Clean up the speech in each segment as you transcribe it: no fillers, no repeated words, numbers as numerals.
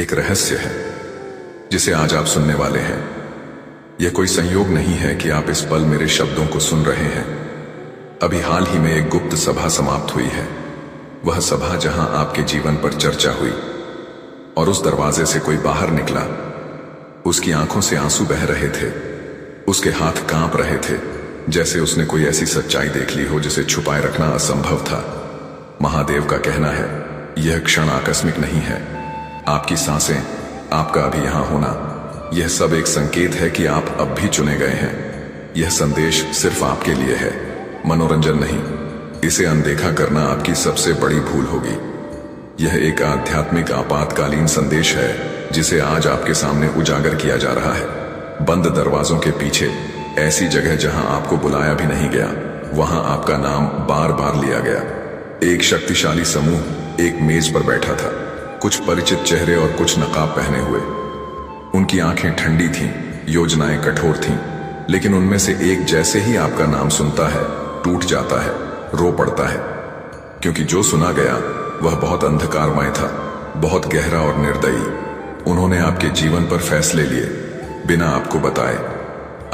एक रहस्य है जिसे आज आप सुनने वाले हैं। यह कोई संयोग नहीं है कि आप इस पल मेरे शब्दों को सुन रहे हैं। अभी हाल ही में एक गुप्त सभा समाप्त हुई है। वह सभा जहां आपके जीवन पर चर्चा हुई, और उस दरवाजे से कोई बाहर निकला। उसकी आंखों से आंसू बह रहे थे, उसके हाथ कांप रहे थे, जैसे उसने कोई ऐसी सच्चाई देख ली हो जिसे छुपाए रखना असंभव था। महादेव का कहना है, यह क्षण आकस्मिक नहीं है। आपकी सांसें, आपका अभी यहां होना, यह सब एक संकेत है कि आप अब भी चुने गए हैं। यह संदेश सिर्फ आपके लिए है, मनोरंजन नहीं। इसे अनदेखा करना आपकी सबसे बड़ी भूल होगी। यह एक आध्यात्मिक आपातकालीन संदेश है जिसे आज आपके सामने उजागर किया जा रहा है। बंद दरवाजों के पीछे, ऐसी जगह जहां आपको बुलाया भी नहीं गया, वहां आपका नाम बार बार लिया गया। एक शक्तिशाली समूह एक मेज पर बैठा था, कुछ परिचित चेहरे और कुछ नकाब पहने हुए। उनकी आंखें ठंडी थीं, योजनाएं कठोर थीं, लेकिन उनमें से एक जैसे ही आपका नाम सुनता है, टूट जाता है, रो पड़ता है। क्योंकि जो सुना गया वह बहुत अंधकारमय था, बहुत गहरा और निर्दयी। उन्होंने आपके जीवन पर फैसले लिए, बिना आपको बताए।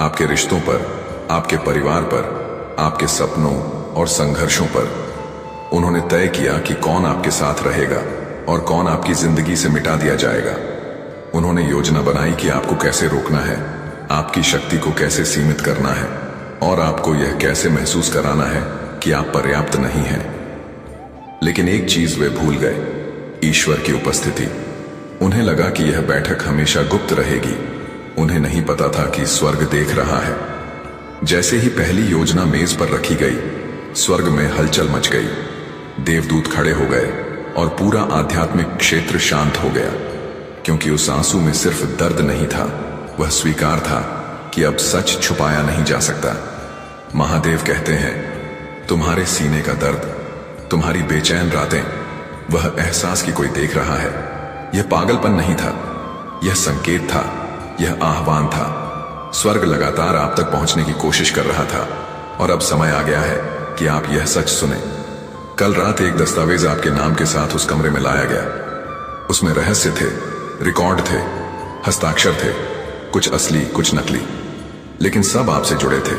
आपके रिश्तों पर, आपके परिवार पर, आपके सपनों और संघर्षों पर। उन्होंने तय किया कि कौन आपके साथ रहेगा और कौन आपकी जिंदगी से मिटा दिया जाएगा। उन्होंने योजना बनाई कि आपको कैसे रोकना है, आपकी शक्ति को कैसे सीमित करना है, और आपको यह कैसे महसूस कराना है कि आप पर्याप्त नहीं हैं। लेकिन एक चीज वे भूल गए, ईश्वर की उपस्थिति। उन्हें लगा कि यह बैठक हमेशा गुप्त रहेगी। उन्हें नहीं पता था कि स्वर्ग देख रहा है। जैसे ही पहली योजना मेज पर रखी गई, स्वर्ग में हलचल मच गई। देवदूत खड़े हो गए और पूरा आध्यात्मिक क्षेत्र शांत हो गया। क्योंकि उस आंसू में सिर्फ दर्द नहीं था, वह स्वीकार था कि अब सच छुपाया नहीं जा सकता। महादेव कहते हैं, तुम्हारे सीने का दर्द, तुम्हारी बेचैन रातें, वह एहसास कि कोई देख रहा है। यह पागलपन नहीं था, यह संकेत था, यह आह्वान था। स्वर्ग लगातार आप तक पहुंचने की कोशिश कर रहा था, और अब समय आ गया है कि आप यह सच सुने। कल रात एक दस्तावेज आपके नाम के साथ उस कमरे में लाया गया। उसमें रहस्य थे, रिकॉर्ड थे, हस्ताक्षर थे, कुछ असली, कुछ नकली, लेकिन सब आपसे जुड़े थे।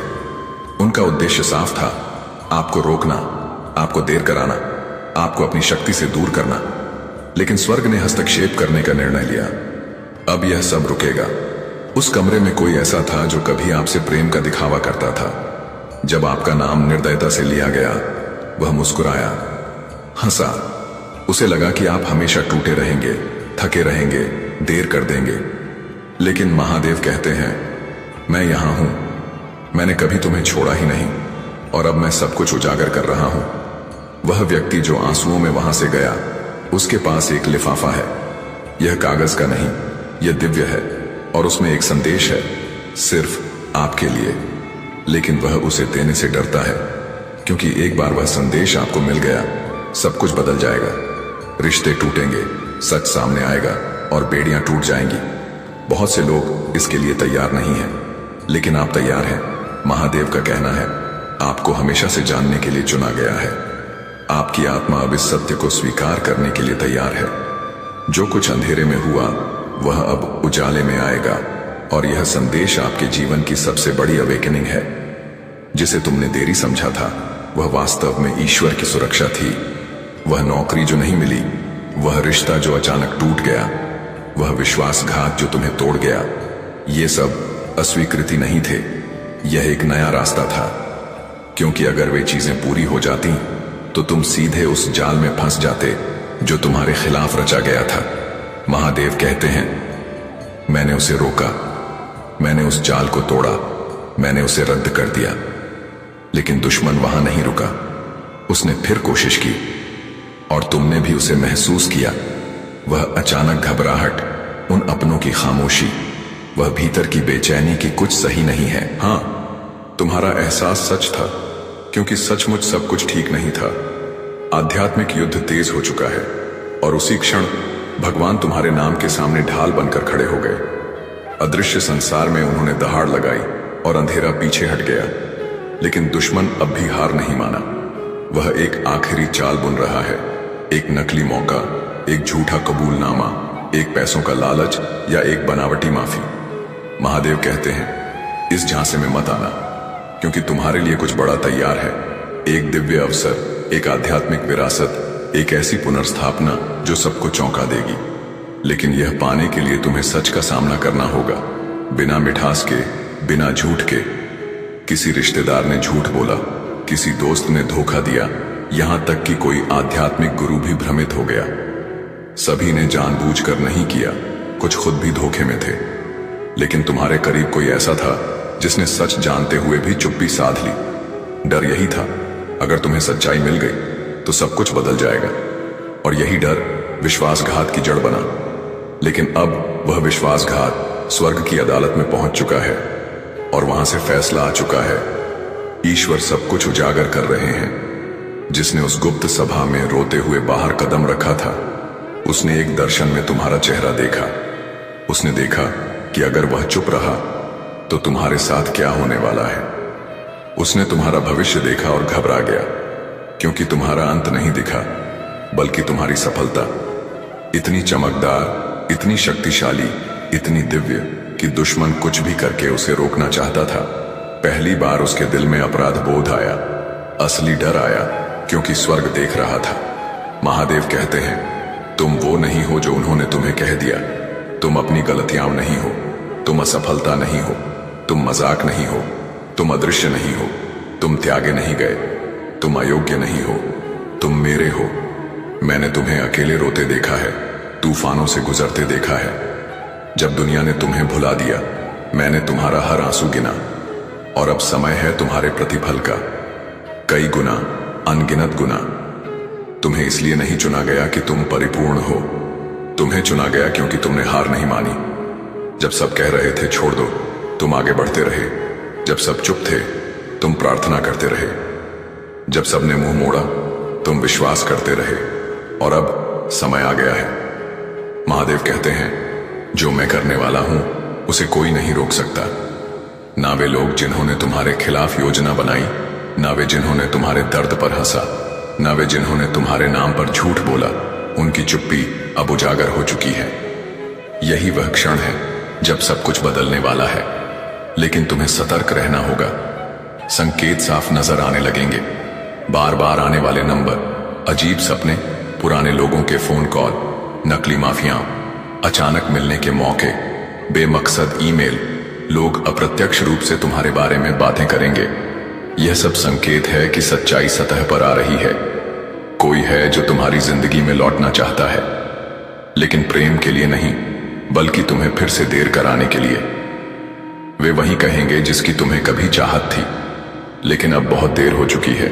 उनका उद्देश्य साफ था, आपको रोकना, आपको देर कराना, आपको अपनी शक्ति से दूर करना। लेकिन स्वर्ग ने हस्तक्षेप करने का निर्णय लिया। अब यह सब रुकेगा। उस कमरे में कोई ऐसा था जो कभी आपसे प्रेम का दिखावा करता था। जब आपका नाम निर्दयता से लिया गया, वह मुस्कुराया, हंसा। उसे लगा कि आप हमेशा टूटे रहेंगे, थके रहेंगे, देर कर देंगे। लेकिन महादेव कहते हैं, मैं यहां हूं, मैंने कभी तुम्हें छोड़ा ही नहीं, और अब मैं सब कुछ उजागर कर रहा हूं। वह व्यक्ति जो आंसुओं में वहां से गया, उसके पास एक लिफाफा है। यह कागज का नहीं, यह दिव्य है, और उसमें एक संदेश है, सिर्फ आपके लिए। लेकिन वह उसे देने से डरता है, क्योंकि एक बार वह संदेश आपको मिल गया, सब कुछ बदल जाएगा। रिश्ते टूटेंगे, सच सामने आएगा, और बेड़ियां टूट जाएंगी। बहुत से लोग इसके लिए तैयार नहीं हैं, लेकिन आप तैयार हैं। महादेव का कहना है, आपको हमेशा से जानने के लिए चुना गया है। आपकी आत्मा अब इस सत्य को स्वीकार करने के लिए तैयार है। जो कुछ अंधेरे में हुआ, वह अब उजाले में आएगा, और यह संदेश आपके जीवन की सबसे बड़ी अवेकनिंग है। जिसे तुमने देरी समझा था, वह वास्तव में ईश्वर की सुरक्षा थी। वह नौकरी जो नहीं मिली, वह रिश्ता जो अचानक टूट गया, वह विश्वासघात जो तुम्हें तोड़ गया, ये सब अस्वीकृति नहीं थे, यह एक नया रास्ता था। क्योंकि अगर वे चीजें पूरी हो जाती, तो तुम सीधे उस जाल में फंस जाते जो तुम्हारे खिलाफ रचा गया था। महादेव कहते हैं, मैंने उसे रोका, मैंने उस जाल को तोड़ा, मैंने उसे रद्द कर दिया। लेकिन दुश्मन वहां नहीं रुका, उसने फिर कोशिश की, और तुमने भी उसे महसूस किया। वह अचानक घबराहट, उन अपनों की खामोशी, वह भीतर की बेचैनी कि कुछ सही नहीं है। हां, तुम्हारा एहसास सच था, क्योंकि सचमुच सब कुछ ठीक नहीं था। आध्यात्मिक युद्ध तेज हो चुका है, और उसी क्षण भगवान तुम्हारे नाम के सामने ढाल बनकर खड़े हो गए। अदृश्य संसार में उन्होंने दहाड़ लगाई, और अंधेरा पीछे हट गया। लेकिन दुश्मन अब भी हार नहीं माना। वह एक आखिरी चाल बुन रहा है, एक नकली मौका, एक झूठा कबूलनामा, एक पैसों का लालच या एक बनावटी माफी। महादेव कहते हैं इस झांसे में मत आना, क्योंकि तुम्हारे लिए कुछ बड़ा तैयार है। एक दिव्य अवसर, एक आध्यात्मिक विरासत, एक ऐसी पुनर्स्थापना जो सबको चौंका देगी। लेकिन यह पाने के लिए तुम्हें सच का सामना करना होगा, बिना मिठास के, बिना झूठ के। किसी रिश्तेदार ने झूठ बोला, किसी दोस्त ने धोखा दिया, यहां तक कि कोई आध्यात्मिक गुरु भी भ्रमित हो गया। सभी ने जानबूझकर नहीं किया, कुछ खुद भी धोखे में थे। लेकिन तुम्हारे करीब कोई ऐसा था जिसने सच जानते हुए भी चुप्पी साध ली। डर यही था, अगर तुम्हें सच्चाई मिल गई तो सब कुछ बदल जाएगा। और यही डर विश्वासघात की जड़ बना। लेकिन अब वह विश्वासघात स्वर्ग की अदालत में पहुंच चुका है और वहां से फैसला आ चुका है। ईश्वर सब कुछ उजागर कर रहे हैं। जिसने उस गुप्त सभा में रोते हुए बाहर कदम रखा था, उसने एक दर्शन में तुम्हारा चेहरा देखा। उसने देखा कि अगर वह चुप रहा तो तुम्हारे साथ क्या होने वाला है। उसने तुम्हारा भविष्य देखा और घबरा गया, क्योंकि तुम्हारा अंत नहीं दिखा, बल्कि तुम्हारी सफलता इतनी चमकदार, इतनी शक्तिशाली, इतनी दिव्य कि दुश्मन कुछ भी करके उसे रोकना चाहता था। पहली बार उसके दिल में अपराध बोध आया, असली डर आया, क्योंकि स्वर्ग देख रहा था। महादेव कहते हैं तुम वो नहीं हो जो उन्होंने तुम्हें कह दिया। तुम अपनी गलतियां नहीं हो, तुम असफलता नहीं हो, तुम मजाक नहीं हो, तुम अदृश्य नहीं हो, तुम त्यागे नहीं गए, तुम अयोग्य नहीं हो, तुम मेरे हो। मैंने तुम्हें अकेले रोते देखा है, तूफानों से गुजरते देखा है। जब दुनिया ने तुम्हें भुला दिया, मैंने तुम्हारा हर आंसू गिना। और अब समय है तुम्हारे प्रतिफल का, कई गुना, अनगिनत गुना। तुम्हें इसलिए नहीं चुना गया कि तुम परिपूर्ण हो, तुम्हें चुना गया क्योंकि तुमने हार नहीं मानी। जब सब कह रहे थे छोड़ दो, तुम आगे बढ़ते रहे। जब सब चुप थे, तुम प्रार्थना करते रहे। जब सबने मुंह मोड़ा, तुम विश्वास करते रहे। और अब समय आ गया है। महादेव कहते हैं जो मैं करने वाला हूं उसे कोई नहीं रोक सकता। ना वे लोग जिन्होंने तुम्हारे खिलाफ योजना बनाई, ना वे जिन्होंने तुम्हारे दर्द पर हंसा, ना वे जिन्होंने तुम्हारे नाम पर झूठ बोला। उनकी चुप्पी अब उजागर हो चुकी है। यही वह क्षण है जब सब कुछ बदलने वाला है। लेकिन तुम्हें सतर्क रहना होगा। संकेत साफ नजर आने लगेंगे, बार बार आने वाले नंबर, अजीब सपने, पुराने लोगों के फोन कॉल, नकली माफियां, अचानक मिलने के मौके, बेमकसद ईमेल। लोग अप्रत्यक्ष रूप से तुम्हारे बारे में बातें करेंगे। यह सब संकेत है कि सच्चाई सतह पर आ रही है। कोई है जो तुम्हारी जिंदगी में लौटना चाहता है, लेकिन प्रेम के लिए नहीं, बल्कि तुम्हें फिर से देर कराने के लिए। वे वही कहेंगे जिसकी तुम्हें कभी चाहत थी, लेकिन अब बहुत देर हो चुकी है।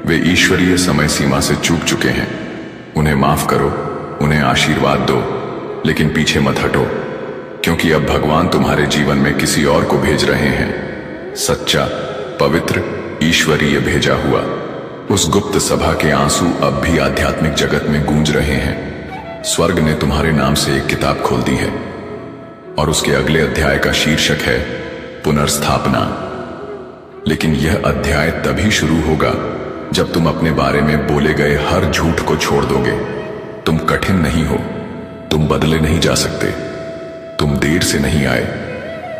वे ईश्वरीय समय सीमा से चूक चुके हैं। उन्हें माफ करो, उन्हें आशीर्वाद दो, लेकिन पीछे मत हटो, क्योंकि अब भगवान तुम्हारे जीवन में किसी और को भेज रहे हैं। सच्चा, पवित्र, ईश्वरीय भेजा हुआ। उस गुप्त सभा के आंसू अब भी आध्यात्मिक जगत में गूंज रहे हैं। स्वर्ग ने तुम्हारे नाम से एक किताब खोल दी है और उसके अगले अध्याय का शीर्षक है पुनर्स्थापना। लेकिन यह अध्याय तभी शुरू होगा जब तुम अपने बारे में बोले गए हर झूठ को छोड़ दोगे। तुम कठिन नहीं हो, तुम बदले नहीं जा सकते, तुम देर से नहीं आए,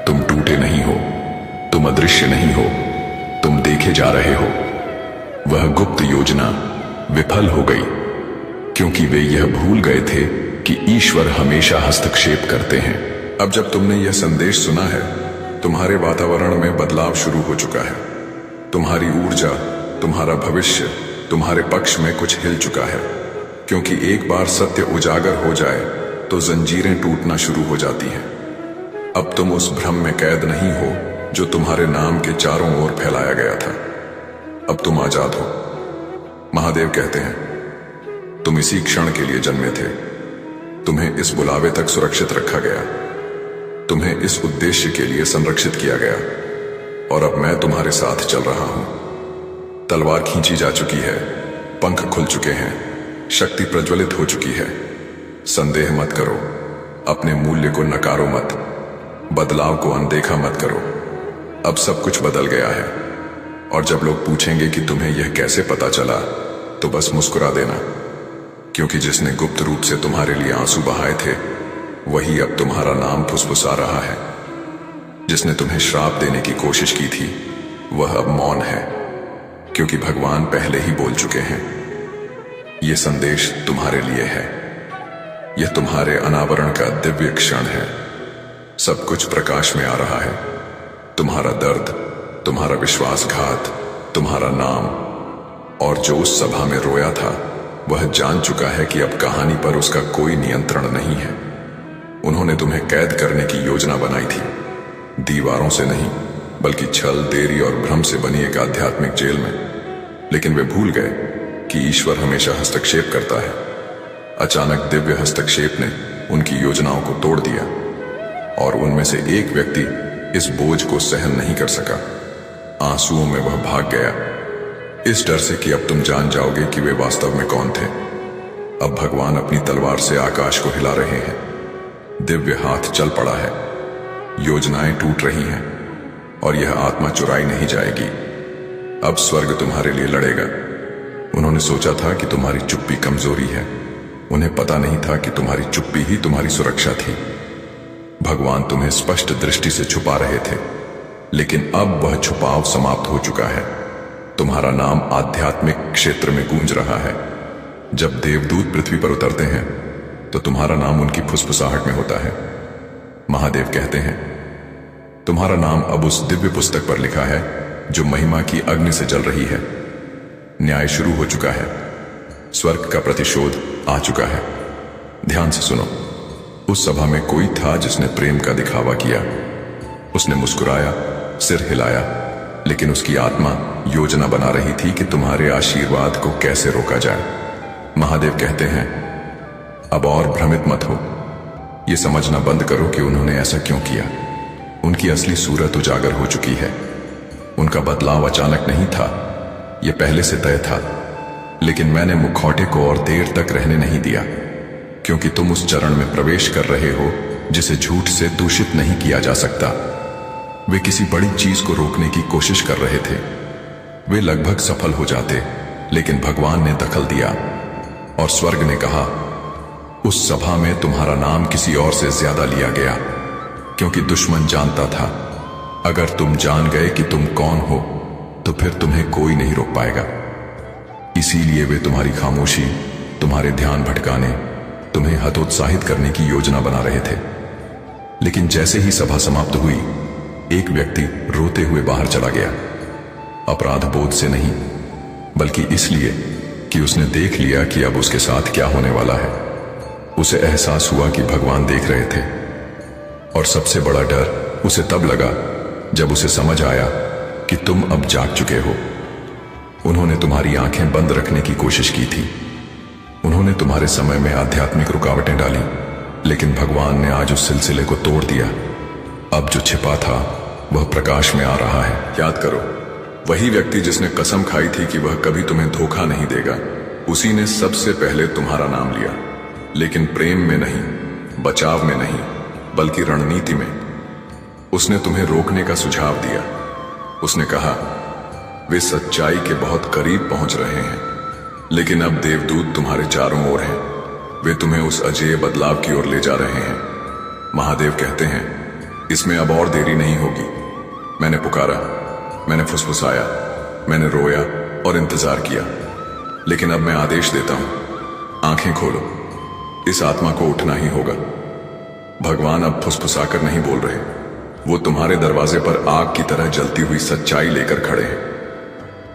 तुम टूटे नहीं हो, तुम अदृश्य नहीं हो, तुम देखे जा रहे हो। वह गुप्त योजना विफल हो गई, क्योंकि वे यह भूल गए थे कि ईश्वर हमेशा हस्तक्षेप करते हैं। अब जब तुमने यह संदेश सुना है, तुम्हारे वातावरण में बदलाव शुरू हो चुका है। तुम्हारी ऊर्जा, तुम्हारा भविष्य तुम्हारे पक्ष में कुछ हिल चुका है। क्योंकि एक बार सत्य उजागर हो जाए तो जंजीरें टूटना शुरू हो जाती हैं। अब तुम उस भ्रम में कैद नहीं हो जो तुम्हारे नाम के चारों ओर फैलाया गया था। अब तुम आजाद हो। महादेव कहते हैं तुम इसी क्षण के लिए जन्मे थे। तुम्हें इस बुलावे तक सुरक्षित रखा गया, तुम्हें इस उद्देश्य के लिए संरक्षित किया गया। और अब मैं तुम्हारे साथ चल रहा हूं। तलवार खींची जा चुकी है, पंख खुल चुके हैं, शक्ति प्रज्वलित हो चुकी है। संदेह मत करो, अपने मूल्य को नकारो मत, बदलाव को अनदेखा मत करो। अब सब कुछ बदल गया है। और जब लोग पूछेंगे कि तुम्हें यह कैसे पता चला, तो बस मुस्कुरा देना, क्योंकि जिसने गुप्त रूप से तुम्हारे लिए आंसू बहाए थे वही अब तुम्हारा नाम फुसफुसा रहा है। जिसने तुम्हें श्राप देने की कोशिश की थी वह अब मौन है, क्योंकि भगवान पहले ही बोल चुके हैं। यह संदेश तुम्हारे लिए है। यह तुम्हारे अनावरण का दिव्य क्षण है। सब कुछ प्रकाश में आ रहा है। तुम्हारा दर्द, तुम्हारा विश्वासघात, तुम्हारा नाम, और जो उस सभा में रोया था वह जान चुका है कि अब कहानी पर उसका कोई नियंत्रण नहीं है। उन्होंने तुम्हें कैद करने की योजना बनाई थी, दीवारों से नहीं बल्कि छल, देरी और भ्रम से बनी एक आध्यात्मिक जेल में। लेकिन वे भूल गए कि ईश्वर हमेशा हस्तक्षेप करता है। अचानक दिव्य हस्तक्षेप ने उनकी योजनाओं को तोड़ दिया, और उनमें से एक व्यक्ति इस बोझ को सहन नहीं कर सका। आंसुओं में वह भाग गया, इस डर से कि अब तुम जान जाओगे कि वे वास्तव में कौन थे। अब भगवान अपनी तलवार से आकाश को हिला रहे हैं। दिव्य हाथ चल पड़ा है, योजनाएं टूट रही हैं, और यह आत्मा चुराई नहीं जाएगी। अब स्वर्ग तुम्हारे लिए लड़ेगा। उन्होंने सोचा था कि तुम्हारी चुप्पी कमजोरी है। उन्हें पता नहीं था कि तुम्हारी चुप्पी ही तुम्हारी सुरक्षा थी। भगवान तुम्हें स्पष्ट दृष्टि से छुपा रहे थे, लेकिन अब वह छुपाव समाप्त हो चुका है। तुम्हारा नाम आध्यात्मिक क्षेत्र में गूंज रहा है। जब देवदूत पृथ्वी पर उतरते हैं तो तुम्हारा नाम उनकी फुसफुसाहट में होता है। महादेव कहते हैं, तुम्हारा नाम अब उस दिव्य पुस्तक पर लिखा है जो महिमा की अग्नि से जल रही है। न्याय शुरू हो चुका है। स्वर्ग का प्रतिशोध आ चुका है। ध्यान से सुनो। उस सभा में कोई था जिसने प्रेम का दिखावा किया। उसने मुस्कुराया, सिर हिलाया, लेकिन उसकी आत्मा योजना बना रही थी कि तुम्हारे आशीर्वाद को कैसे रोका जाए। महादेव कहते हैं, अब और भ्रमित मत हो। यह समझना बंद करो कि उन्होंने ऐसा क्यों किया। उनकी असली सूरत उजागर हो चुकी है। उनका बदलाव अचानक नहीं था, यह पहले से तय था। लेकिन मैंने मुखौटे को और देर तक रहने नहीं दिया, क्योंकि तुम उस चरण में प्रवेश कर रहे हो जिसे झूठ से दूषित नहीं किया जा सकता। वे किसी बड़ी चीज को रोकने की कोशिश कर रहे थे। वे लगभग सफल हो जाते, लेकिन भगवान ने दखल दिया और स्वर्ग ने कहा, उस सभा में तुम्हारा नाम किसी और से ज्यादा लिया गया, क्योंकि दुश्मन जानता था अगर तुम जान गए कि तुम कौन हो तो फिर तुम्हें कोई नहीं रोक पाएगा। इसीलिए वे तुम्हारी खामोशी, तुम्हारे ध्यान भटकाने, तुम्हें हतोत्साहित करने की योजना बना रहे थे। लेकिन जैसे ही सभा समाप्त हुई, एक व्यक्ति रोते हुए बाहर चला गया। अपराध बोध से नहीं, बल्कि इसलिए कि उसने देख लिया कि अब उसके साथ क्या होने वाला है। उसे एहसास हुआ कि भगवान देख रहे थे, और सबसे बड़ा डर उसे तब लगा जब उसे समझ आया कि तुम अब जाग चुके हो। उन्होंने तुम्हारी आंखें बंद रखने की कोशिश की थी। उन्होंने तुम्हारे समय में आध्यात्मिक रुकावटें डाली, लेकिन भगवान ने आज उस सिलसिले को तोड़ दिया। अब जो छिपा था वह प्रकाश में आ रहा है। याद करो, वही व्यक्ति जिसने कसम खाई थी कि वह कभी तुम्हें धोखा नहीं देगा, उसी ने सबसे पहले तुम्हारा नाम लिया। लेकिन प्रेम में नहीं, बचाव में नहीं, बल्कि रणनीति में। उसने तुम्हें रोकने का सुझाव दिया। उसने कहा, वे सच्चाई के बहुत करीब पहुंच रहे हैं, लेकिन अब देवदूत तुम्हारे चारों ओर हैं। वे तुम्हें उस अजेय बदलाव की ओर ले जा रहे हैं। महादेव कहते हैं, इसमें अब और देरी नहीं होगी। मैंने पुकारा, मैंने फुसफुसाया, मैंने रोया और इंतजार किया, लेकिन अब मैं आदेश देता हूं, आंखें खोलो। इस आत्मा को उठना ही होगा। भगवान अब फुसफुसाकर नहीं बोल रहे, वो तुम्हारे दरवाजे पर आग की तरह जलती हुई सच्चाई लेकर खड़े हैं।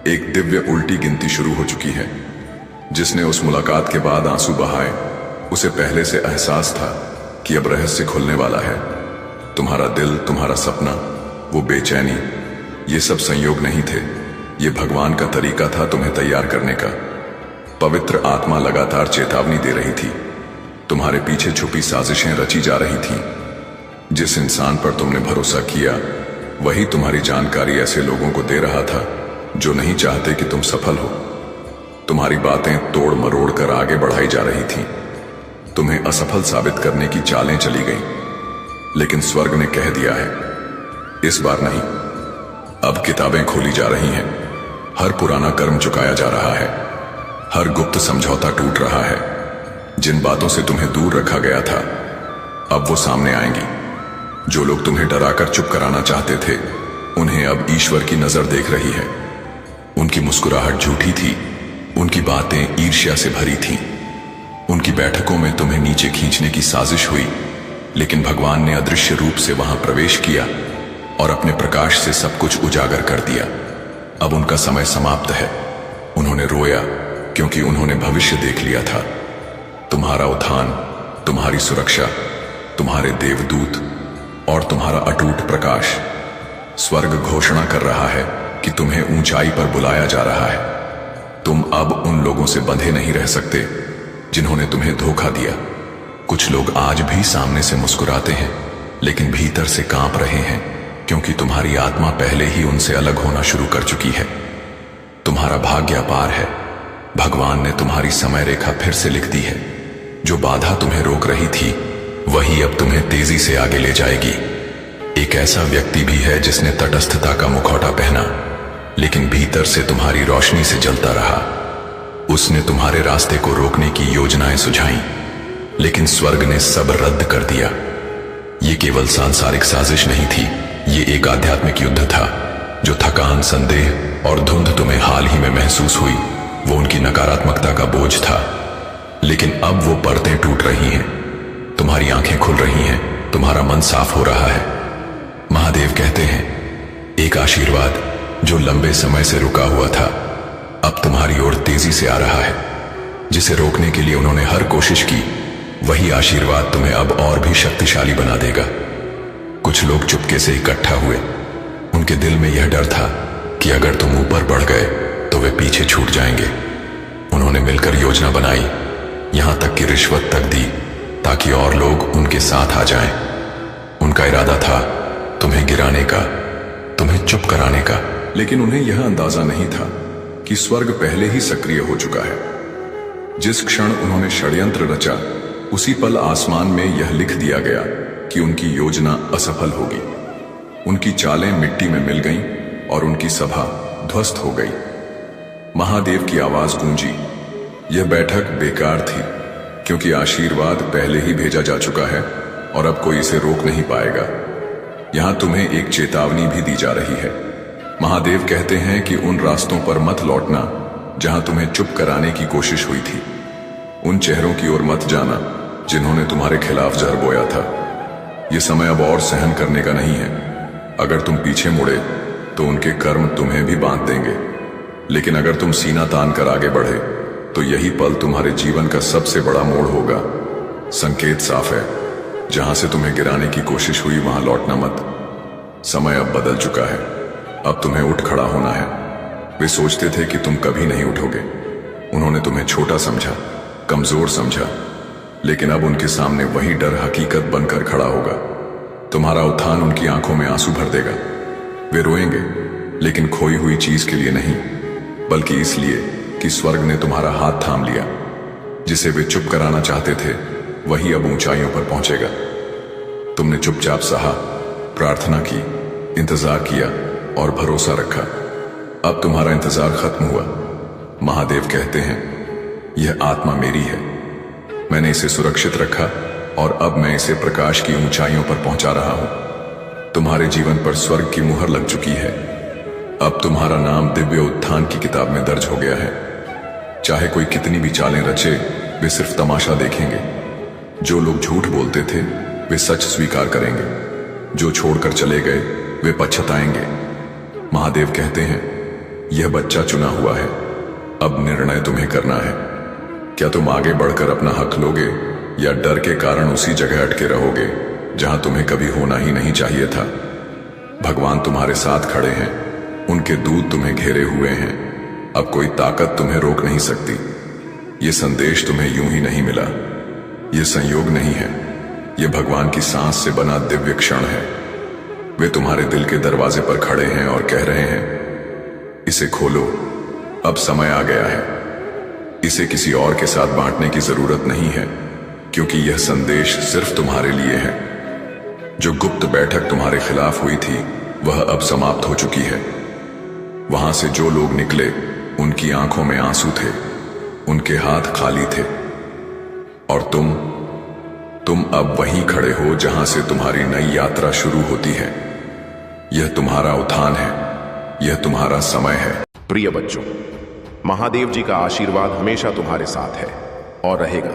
एक दिव्य उल्टी गिनती शुरू हो चुकी है। जिसने उस मुलाकात के बाद आंसू बहाए, उसे पहले से एहसास था कि अब रहस्य खुलने वाला है। तुम्हारा दिल, तुम्हारा सपना, वो बेचैनी, ये सब संयोग नहीं थे। ये भगवान का तरीका था तुम्हें तैयार करने का। पवित्र आत्मा लगातार चेतावनी दे रही थी। तुम्हारे पीछे छुपी साजिशें रची जा रही थीं। जिस इंसान पर तुमने भरोसा किया, वही तुम्हारी जानकारी ऐसे लोगों को दे रहा था जो नहीं चाहते कि तुम सफल हो। तुम्हारी बातें तोड़ मरोड़ कर आगे बढ़ाई जा रही थीं। तुम्हें असफल साबित करने की चालें चली गईं, लेकिन स्वर्ग ने कह दिया है, इस बार नहीं। अब किताबें खोली जा रही हैं। हर पुराना कर्म चुकाया जा रहा है। हर गुप्त समझौता टूट रहा है। जिन बातों से तुम्हें दूर रखा गया था, अब वो सामने आएंगी। जो लोग तुम्हें डराकर चुप कराना चाहते थे, उन्हें अब ईश्वर की नजर देख रही है। उनकी मुस्कुराहट झूठी थी, उनकी बातें ईर्ष्या से भरी थीं। उनकी बैठकों में तुम्हें नीचे खींचने की साजिश हुई, लेकिन भगवान ने अदृश्य रूप से वहां प्रवेश किया और अपने प्रकाश से सब कुछ उजागर कर दिया। अब उनका समय समाप्त है। उन्होंने रोया क्योंकि उन्होंने भविष्य देख लिया था। तुम्हारा उत्थान, तुम्हारी सुरक्षा, तुम्हारे देवदूत और तुम्हारा अटूट प्रकाश। स्वर्ग घोषणा कर रहा है कि तुम्हें ऊंचाई पर बुलाया जा रहा है। तुम अब उन लोगों से बंधे नहीं रह सकते जिन्होंने तुम्हें धोखा दिया। कुछ लोग आज भी सामने से मुस्कुराते हैं, लेकिन भीतर से कांप रहे हैं, क्योंकि तुम्हारी आत्मा पहले ही उनसे अलग होना शुरू कर चुकी है। तुम्हारा भाग्य अपार है। भगवान ने तुम्हारी समय रेखा फिर से लिख दी है। जो बाधा तुम्हें रोक रही थी, वही अब तुम्हें तेजी से आगे ले जाएगी। एक ऐसा व्यक्ति भी है जिसने तटस्थता का मुखौटा पहना, लेकिन भीतर से तुम्हारी रोशनी से जलता रहा। उसने तुम्हारे रास्ते को रोकने की योजनाएं सुझाई, लेकिन स्वर्ग ने सब रद्द कर दिया। ये केवल सांसारिक साजिश नहीं थी, ये एक आध्यात्मिक युद्ध था। जो थकान, संदेह और धुंध तुम्हें हाल ही में महसूस हुई, वो उनकी नकारात्मकता का बोझ था। लेकिन अब वो परतें टूट रही हैं, तुम्हारी आंखें खुल रही हैं, तुम्हारा मन साफ हो रहा है। महादेव कहते हैं, एक आशीर्वाद जो लंबे समय से रुका हुआ था, अब तुम्हारी ओर तेजी से आ रहा है। जिसे रोकने के लिए उन्होंने हर कोशिश की, वही आशीर्वाद तुम्हें अब और भी शक्तिशाली बना देगा। कुछ लोग चुपके से इकट्ठा हुए। उनके दिल में यह डर था कि अगर तुम ऊपर बढ़ गए तो वे पीछे छूट जाएंगे। उन्होंने मिलकर योजना बनाई, यहां तक कि रिश्वत तक दी, ताकि और लोग उनके साथ आ जाएं। उनका इरादा था तुम्हें गिराने का, तुम्हें चुप कराने का, लेकिन उन्हें यह अंदाजा नहीं था कि स्वर्ग पहले ही सक्रिय हो चुका है। जिस क्षण उन्होंने षड्यंत्र रचा, उसी पल आसमान में यह लिख दिया गया कि उनकी योजना असफल होगी। उनकी चालें मिट्टी में मिल गईं और उनकी सभा ध्वस्त हो गई। महादेव की आवाज गूंजी, यह बैठक बेकार थी, क्योंकि आशीर्वाद पहले ही भेजा जा चुका है और अब कोई इसे रोक नहीं पाएगा। यहां तुम्हें एक चेतावनी भी दी जा रही है। महादेव कहते हैं कि उन रास्तों पर मत लौटना जहां तुम्हें चुप कराने की कोशिश हुई थी। उन चेहरों की ओर मत जाना जिन्होंने तुम्हारे खिलाफ जहर बोया था। यह समय अब और सहन करने का नहीं है। अगर तुम पीछे मुड़े तो उनके कर्म तुम्हें भी बांध देंगे, लेकिन अगर तुम सीना तान कर आगे बढ़े तो यही पल तुम्हारे जीवन का सबसे बड़ा मोड़ होगा। संकेत साफ है, जहां से तुम्हें गिराने की कोशिश हुई वहां लौटना मत। समय अब बदल चुका है, अब तुम्हें उठ खड़ा होना है। वे सोचते थे कि तुम कभी नहीं उठोगे। उन्होंने तुम्हें छोटा समझा, कमजोर समझा, लेकिन अब उनके सामने वही डर हकीकत बनकर खड़ा होगा। तुम्हारा उत्थान उनकी आंखों में आंसू भर देगा। वे रोएंगे, लेकिन खोई हुई चीज के लिए नहीं, बल्कि इसलिए कि स्वर्ग ने तुम्हारा हाथ थाम लिया। जिसे वे चुप कराना चाहते थे, वही अब ऊंचाइयों पर पहुंचेगा। तुमने चुपचाप सहा, प्रार्थना की, इंतजार किया और भरोसा रखा। अब तुम्हारा इंतजार खत्म हुआ। महादेव कहते हैं, यह आत्मा मेरी है। मैंने इसे सुरक्षित रखा और अब मैं इसे प्रकाश की ऊंचाइयों पर पहुंचा रहा हूं। तुम्हारे जीवन पर स्वर्ग की मुहर लग चुकी है। अब तुम्हारा नाम दिव्य उत्थान की किताब में दर्ज हो गया है। चाहे कोई कितनी भी चालें रचे, वे सिर्फ तमाशा देखेंगे। जो लोग झूठ बोलते थे, वे सच स्वीकार करेंगे। जो छोड़कर चले गए, वे पछताएंगे। महादेव कहते हैं, यह बच्चा चुना हुआ है। अब निर्णय तुम्हें करना है। क्या तुम आगे बढ़कर अपना हक लोगे, या डर के कारण उसी जगह अटके रहोगे जहां तुम्हें कभी होना ही नहीं चाहिए था? भगवान तुम्हारे साथ खड़े हैं, उनके दूत तुम्हें घेरे हुए हैं। अब कोई ताकत तुम्हें रोक नहीं सकती। ये संदेश तुम्हें यूं ही नहीं मिला, ये संयोग नहीं है, ये भगवान की सांस से बना दिव्य क्षण है। वे तुम्हारे दिल के दरवाजे पर खड़े हैं और कह रहे हैं, इसे खोलो, अब समय आ गया है। इसे किसी और के साथ बांटने की जरूरत नहीं है, क्योंकि यह संदेश सिर्फ तुम्हारे लिए है। जो गुप्त बैठक तुम्हारे खिलाफ हुई थी, वह अब समाप्त हो चुकी है। वहां से जो लोग निकले, उनकी आंखों में आंसू थे, उनके हाथ खाली थे, और तुम अब वहीं खड़े हो जहां से तुम्हारी नई यात्रा शुरू होती है। यह तुम्हारा उत्थान है, यह तुम्हारा समय है। प्रिय बच्चों, महादेव जी का आशीर्वाद हमेशा तुम्हारे साथ है और रहेगा।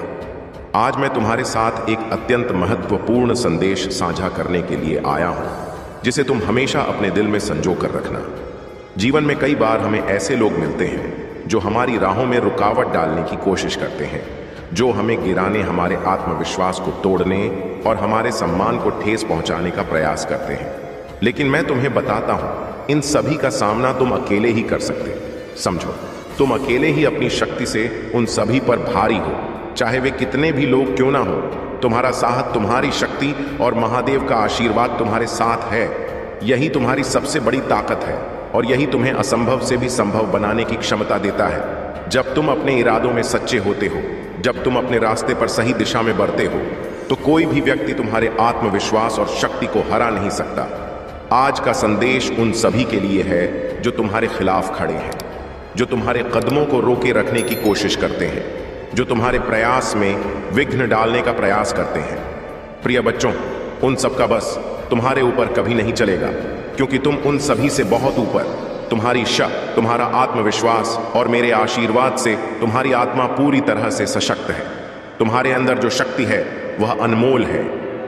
आज मैं तुम्हारे साथ एक अत्यंत महत्वपूर्ण संदेश साझा करने के लिए आया हूं, जिसे तुम हमेशा अपने दिल में संजो कर रखना। जीवन में कई बार हमें ऐसे लोग मिलते हैं जो हमारी राहों में रुकावट डालने की कोशिश करते हैं, जो हमें गिराने, हमारे आत्मविश्वास को तोड़ने और हमारे सम्मान को ठेस पहुंचाने का प्रयास करते हैं। लेकिन मैं तुम्हें बताता हूं, इन सभी का सामना तुम अकेले ही कर सकते। समझो, तुम अकेले ही अपनी शक्ति से उन सभी पर भारी हो, चाहे वे कितने भी लोग क्यों ना हो। तुम्हारा साहस, तुम्हारी शक्ति और महादेव का आशीर्वाद तुम्हारे साथ है। यही तुम्हारी सबसे बड़ी ताकत है और यही तुम्हें असंभव से भी संभव बनाने की क्षमता देता है। जब तुम अपने इरादों में सच्चे होते हो, जब तुम अपने रास्ते पर सही दिशा में बढ़ते हो, तो कोई भी व्यक्ति तुम्हारे आत्मविश्वास और शक्ति को हरा नहीं सकता। आज का संदेश उन सभी के लिए है जो तुम्हारे खिलाफ खड़े हैं, जो तुम्हारे कदमों को रोके रखने की कोशिश करते हैं, जो तुम्हारे प्रयास में विघ्न डालने का प्रयास करते हैं। प्रिय बच्चों, उन सबका बस तुम्हारे ऊपर कभी नहीं चलेगा, क्योंकि तुम उन सभी से बहुत ऊपर। तुम्हारी शक्ति, तुम्हारा आत्मविश्वास और मेरे आशीर्वाद से तुम्हारी आत्मा पूरी तरह से सशक्त है। तुम्हारे अंदर जो शक्ति है वह अनमोल है।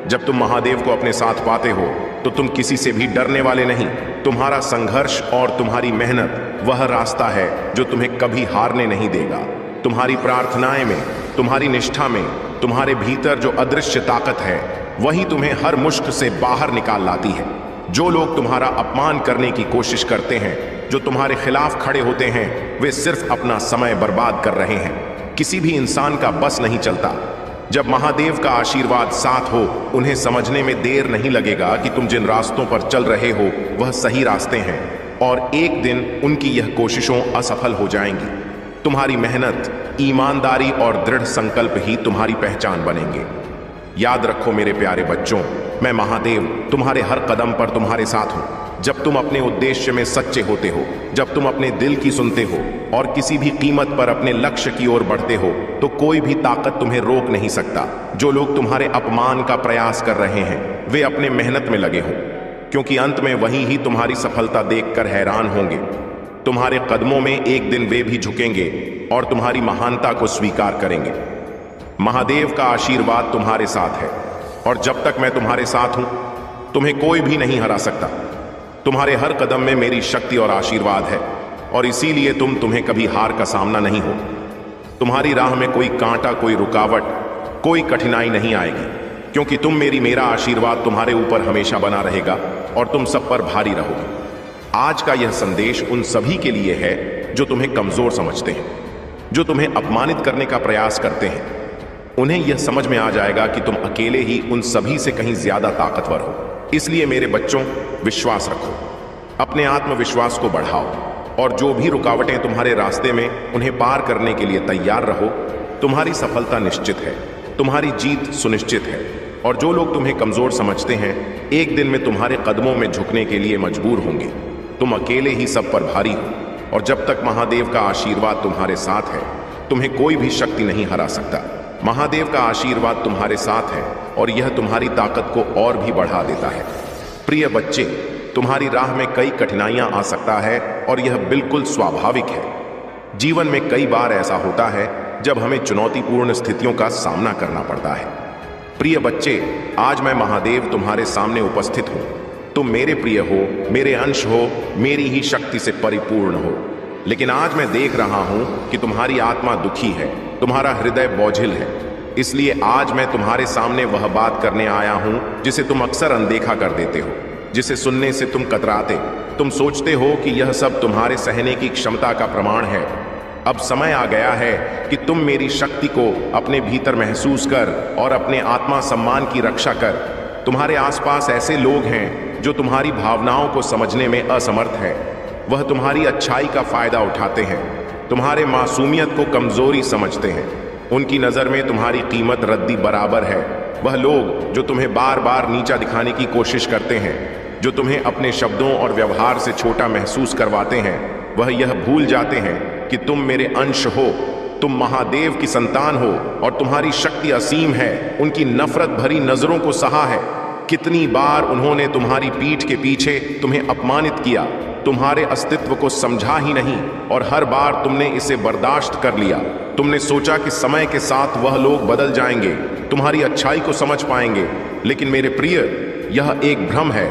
जब तुम महादेव को अपने साथ पाते हो तो तुम किसी से भी डरने वाले नहीं। तुम्हारा संघर्ष और तुम्हारी मेहनत वह रास्ता है जो तुम्हें कभी हारने नहीं देगा। तुम्हारी प्रार्थनाएं में, तुम्हारी निष्ठा में, तुम्हारे भीतर जो अदृश्य ताकत है वही तुम्हें हर मुश्किल से बाहर निकाल लाती है। जो लोग तुम्हारा अपमान करने की कोशिश करते हैं, जो तुम्हारे खिलाफ खड़े होते हैं, वे सिर्फ अपना समय बर्बाद कर रहे हैं। किसी भी इंसान का बस नहीं चलता। जब महादेव का आशीर्वाद साथ हो, उन्हें समझने में देर नहीं लगेगा कि तुम जिन रास्तों पर चल रहे हो वह सही रास्ते हैं, और एक दिन उनकी यह कोशिशों असफल हो जाएंगी। तुम्हारी मेहनत, ईमानदारी और दृढ़ संकल्प ही तुम्हारी पहचान बनेंगे। याद रखो मेरे प्यारे बच्चों, मैं महादेव तुम्हारे हर कदम पर तुम्हारे साथ हूं। जब तुम अपने उद्देश्य में सच्चे होते हो, जब तुम अपने दिल की सुनते हो और किसी भी कीमत पर अपने लक्ष्य की ओर बढ़ते हो, तो कोई भी ताकत तुम्हें रोक नहीं सकता। जो लोग तुम्हारे अपमान का प्रयास कर रहे हैं वे अपने मेहनत में लगे हों, क्योंकि अंत में वही ही तुम्हारी सफलता देखकर हैरान होंगे। तुम्हारे कदमों में एक दिन वे भी झुकेंगे और तुम्हारी महानता को स्वीकार करेंगे। महादेव का आशीर्वाद तुम्हारे साथ है और जब तक मैं तुम्हारे साथ हूं, तुम्हें कोई भी नहीं हरा सकता। तुम्हारे हर कदम में मेरी शक्ति और आशीर्वाद है और इसीलिए तुम्हें कभी हार का सामना नहीं हो। तुम्हारी राह में कोई कांटा, कोई रुकावट, कोई कठिनाई नहीं आएगी, क्योंकि मेरा आशीर्वाद तुम्हारे ऊपर हमेशा बना रहेगा और तुम सब पर भारी रहोगे। आज का यह संदेश उन सभी के लिए है जो तुम्हें कमजोर समझते हैं, जो तुम्हें अपमानित करने का प्रयास करते हैं। उन्हें यह समझ में आ जाएगा कि तुम अकेले ही उन सभी से कहीं ज्यादा ताकतवर हो। इसलिए मेरे बच्चों, विश्वास रखो, अपने आत्मविश्वास को बढ़ाओ और जो भी रुकावटें तुम्हारे रास्ते में, उन्हें पार करने के लिए तैयार रहो। तुम्हारी सफलता निश्चित है, तुम्हारी जीत सुनिश्चित है, और जो लोग तुम्हें कमजोर समझते हैं एक दिन में तुम्हारे कदमों में झुकने के लिए मजबूर होंगे। तुम अकेले ही सब पर भारी हो और जब तक महादेव का आशीर्वाद तुम्हारे साथ है, तुम्हें कोई भी शक्ति नहीं हरा सकता। महादेव का आशीर्वाद तुम्हारे साथ है और यह तुम्हारी ताकत को और भी बढ़ा देता है। प्रिय बच्चे, तुम्हारी राह में कई कठिनाइयां आ सकता है और यह बिल्कुल स्वाभाविक है। जीवन में कई बार ऐसा होता है जब हमें चुनौतीपूर्ण स्थितियों का सामना करना पड़ता है। प्रिय बच्चे, आज मैं महादेव तुम्हारे सामने उपस्थित हूं। तुम मेरे प्रिय हो, मेरे अंश हो, मेरी ही शक्ति से परिपूर्ण हो। लेकिन आज मैं देख रहा हूं कि तुम्हारी आत्मा दुखी है, तुम्हारा हृदय बोझिल है। इसलिए आज मैं तुम्हारे सामने वह बात करने आया हूं जिसे तुम अक्सर अनदेखा कर देते हो, जिसे सुनने से तुम कतराते। तुम सोचते हो कि यह सब तुम्हारे सहने की क्षमता का प्रमाण है। अब समय आ गया है कि तुम मेरी शक्ति को अपने भीतर महसूस कर और अपने आत्मा सम्मान की रक्षा कर। तुम्हारे आसपास ऐसे लोग हैं जो तुम्हारी भावनाओं को समझने में असमर्थ है। वह तुम्हारी अच्छाई का फायदा उठाते हैं, तुम्हारे मासूमियत को कमजोरी समझते हैं। उनकी नजर में तुम्हारी कीमत रद्दी बराबर है। वह लोग जो तुम्हें बार बार नीचा दिखाने की कोशिश करते हैं, जो तुम्हें अपने शब्दों और व्यवहार से छोटा महसूस करवाते हैं, वह यह भूल जाते हैं कि तुम मेरे अंश हो। तुम महादेव की संतान हो और तुम्हारी शक्ति असीम है। उनकी नफरत भरी नजरों को सहा है। कितनी बार उन्होंने तुम्हारी पीठ के पीछे तुम्हें अपमानित किया, तुम्हारे अस्तित्व को समझा ही नहीं, और हर बार तुमने इसे बर्दाश्त कर लिया। तुमने सोचा कि समय के साथ वह लोग बदल जाएंगे, तुम्हारी अच्छाई को समझ पाएंगे, लेकिन मेरे प्रिय, यह एक भ्रम है।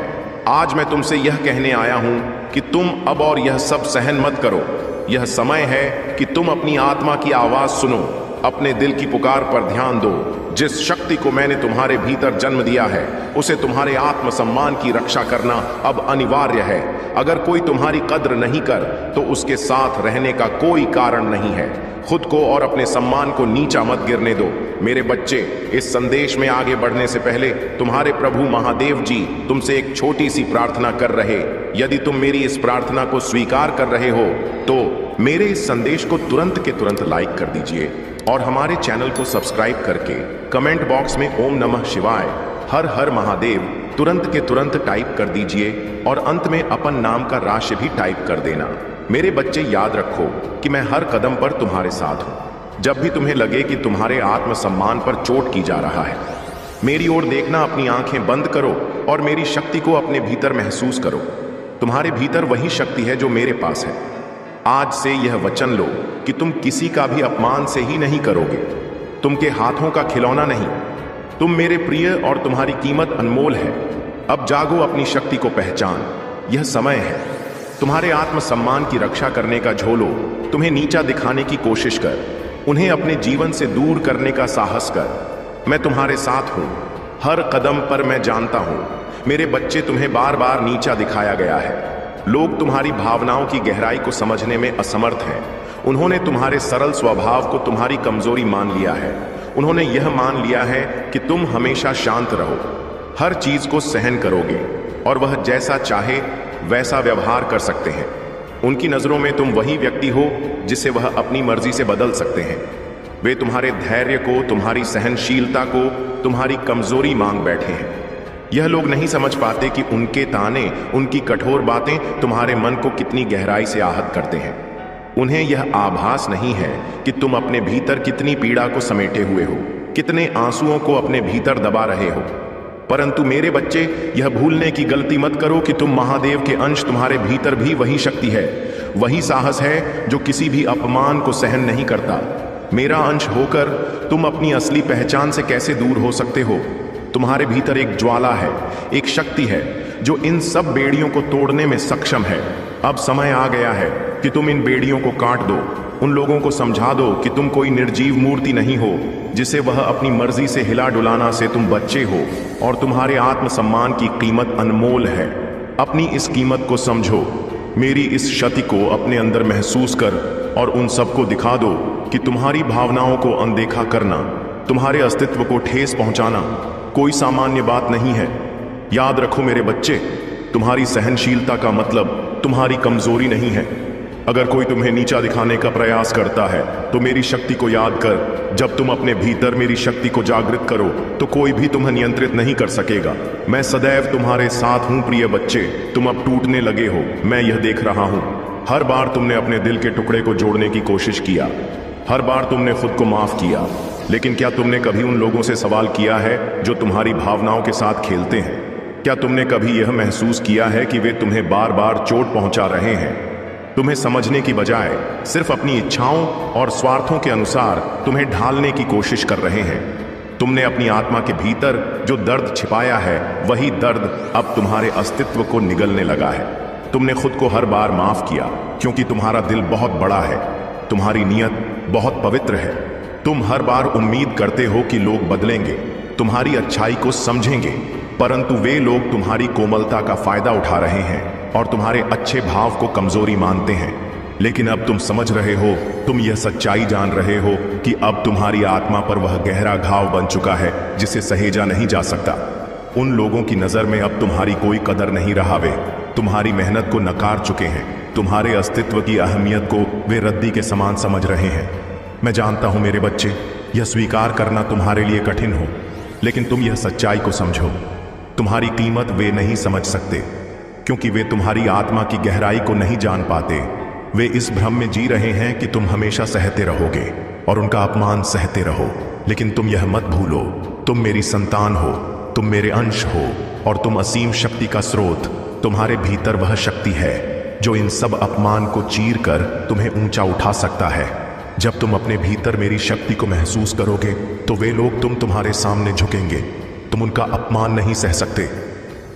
आज मैं तुमसे यह कहने आया हूं कि तुम अब और यह सब सहन मत करो। यह समय है कि तुम अपनी आत्मा की आवाज सुनो, अपने दिल की पुकार पर ध्यान दो। जिस शक्ति को मैंने तुम्हारे भीतर जन्म दिया है, उसे तुम्हारे आत्मसम्मान की रक्षा करना अब अनिवार्य है। अगर कोई तुम्हारी कद्र नहीं कर तो उसके साथ रहने का कोई कारण नहीं है। खुद को और अपने सम्मान को नीचा मत गिरने दो। मेरे बच्चे, इस संदेश में आगे बढ़ने से पहले तुम्हारे प्रभु महादेव जी तुमसे एक छोटी सी प्रार्थना कर रहे। यदि तुम मेरी इस प्रार्थना को स्वीकार कर रहे हो तो मेरे इस संदेश को तुरंत के तुरंत लाइक कर दीजिए और हमारे चैनल को सब्सक्राइब करके कमेंट बॉक्स में ओम नमः शिवाय, हर हर महादेव तुरंत के तुरंत टाइप कर दीजिए और अंत में अपन नाम का राशि भी टाइप कर देना। मेरे बच्चे, याद रखो कि मैं हर कदम पर तुम्हारे साथ हूं। जब भी तुम्हें लगे कि तुम्हारे आत्मसम्मान पर चोट की जा रहा है, मेरी ओर देखना, अपनी आंखें बंद करो और मेरी शक्ति को अपने भीतर महसूस करो। तुम्हारे भीतर वही शक्ति है जो मेरे पास है। आज से यह वचन लो कि तुम किसी का भी अपमान से ही नहीं करोगे, तुम के हाथों का खिलौना नहीं। तुम मेरे प्रिय और तुम्हारी कीमत अनमोल है। अब जागो, अपनी शक्ति को पहचान। यह समय है। तुम्हारे आत्मसम्मान की रक्षा करने का झोलो तुम्हें नीचा दिखाने की कोशिश कर, उन्हें अपने जीवन से दूर करने का साहस कर। मैं तुम्हारे साथ हूं, हर कदम पर मैं जानता हूं। मेरे बच्चे, तुम्हें बार बार नीचा दिखाया गया है। लोग तुम्हारी भावनाओं की गहराई को समझने में असमर्थ हैं। उन्होंने तुम्हारे सरल स्वभाव को तुम्हारी कमजोरी मान लिया है। उन्होंने यह मान लिया है कि तुम हमेशा शांत रहो, हर चीज को सहन करोगे और वह जैसा चाहे वैसा व्यवहार कर सकते हैं। उनकी नजरों में तुम वही व्यक्ति हो जिसे वह अपनी मर्जी से बदल सकते हैं। वे तुम्हारे धैर्य को, तुम्हारी सहनशीलता को तुम्हारी कमजोरी मांग बैठे हैं। यह लोग नहीं समझ पाते कि उनके ताने, उनकी कठोर बातें तुम्हारे मन को कितनी गहराई से आहत करते हैं। उन्हें यह आभास नहीं है कि तुम अपने भीतर कितनी पीड़ा को समेटे हुए हो, कितने आंसुओं को अपने भीतर दबा रहे हो। परंतु मेरे बच्चे, यह भूलने की गलती मत करो कि तुम महादेव के अंश, तुम्हारे भीतर भी वही शक्ति है, वही साहस है जो किसी भी अपमान को सहन नहीं करता। मेरा अंश होकर तुम अपनी असली पहचान से कैसे दूर हो सकते हो? तुम्हारे भीतर एक ज्वाला है, एक शक्ति है जो इन सब बेड़ियों को तोड़ने में सक्षम है। अब समय आ गया है कि तुम इन बेड़ियों को काट दो। उन लोगों को समझा दो कि तुम कोई निर्जीव मूर्ति नहीं हो जिसे वह अपनी मर्जी से हिला डुलाना से तुम बच्चे हो, और तुम्हारे आत्मसम्मान की कीमत अनमोल है। अपनी इस कीमत को समझो, मेरी इस क्षति को अपने अंदर महसूस कर और उन सबको दिखा दो कि तुम्हारी भावनाओं को अनदेखा करना, तुम्हारे अस्तित्व को ठेस पहुंचाना कोई सामान्य बात नहीं है। याद रखो मेरे बच्चे, तुम्हारी सहनशीलता का मतलब तुम्हारी कमजोरी नहीं है। अगर कोई तुम्हें नीचा दिखाने का प्रयास करता है तो मेरी शक्ति को याद कर। जब तुम अपने भीतर मेरी शक्ति को जागृत करो तो कोई भी तुम्हें नियंत्रित नहीं कर सकेगा। मैं सदैव तुम्हारे साथ हूं प्रिय बच्चे। तुम अब टूटने लगे हो, मैं यह देख रहा हूं। हर बार तुमने अपने दिल के टुकड़े को जोड़ने की कोशिश किया, हर बार तुमने खुद को माफ किया, लेकिन क्या तुमने कभी उन लोगों से सवाल किया है जो तुम्हारी भावनाओं के साथ खेलते हैं? क्या तुमने कभी यह महसूस किया है कि वे तुम्हें बार बार चोट पहुंचा रहे हैं? तुम्हें समझने की बजाय सिर्फ अपनी इच्छाओं और स्वार्थों के अनुसार तुम्हें ढालने की कोशिश कर रहे हैं। तुमने अपनी आत्मा के भीतर जो दर्द छिपाया है, वही दर्द अब तुम्हारे अस्तित्व को निगलने लगा है। तुमने खुद को हर बार माफ किया क्योंकि तुम्हारा दिल बहुत बड़ा है, तुम्हारी नीयत बहुत पवित्र है। तुम हर बार उम्मीद करते हो कि लोग बदलेंगे, तुम्हारी अच्छाई को समझेंगे, परंतु वे लोग तुम्हारी कोमलता का फायदा उठा रहे हैं और तुम्हारे अच्छे भाव को कमजोरी मानते हैं। लेकिन अब तुम समझ रहे हो, तुम यह सच्चाई जान रहे हो कि अब तुम्हारी आत्मा पर वह गहरा घाव बन चुका है जिसे सहेजा नहीं जा सकता। उन लोगों की नजर में अब तुम्हारी कोई कदर नहीं रहा। वे तुम्हारी मेहनत को नकार चुके हैं, तुम्हारे अस्तित्व की अहमियत को वे रद्दी के समान समझ रहे हैं। मैं जानता हूं मेरे बच्चे, यह स्वीकार करना तुम्हारे लिए कठिन हो, लेकिन तुम यह सच्चाई को समझो। तुम्हारी कीमत वे नहीं समझ सकते क्योंकि वे तुम्हारी आत्मा की गहराई को नहीं जान पाते। वे इस भ्रम में जी रहे हैं कि तुम हमेशा सहते रहोगे, और उनका अपमान सहते रहो। लेकिन तुम यह मत भूलो, तुम मेरी संतान हो, तुम मेरे अंश हो और तुम असीम शक्ति का स्रोत। तुम्हारे भीतर वह शक्ति है जो इन सब अपमान को चीर कर तुम्हें ऊंचा उठा सकता है। जब तुम अपने भीतर मेरी शक्ति को महसूस करोगे तो वे लोग तुम्हारे सामने झुकेंगे। तुम उनका अपमान नहीं सह सकते,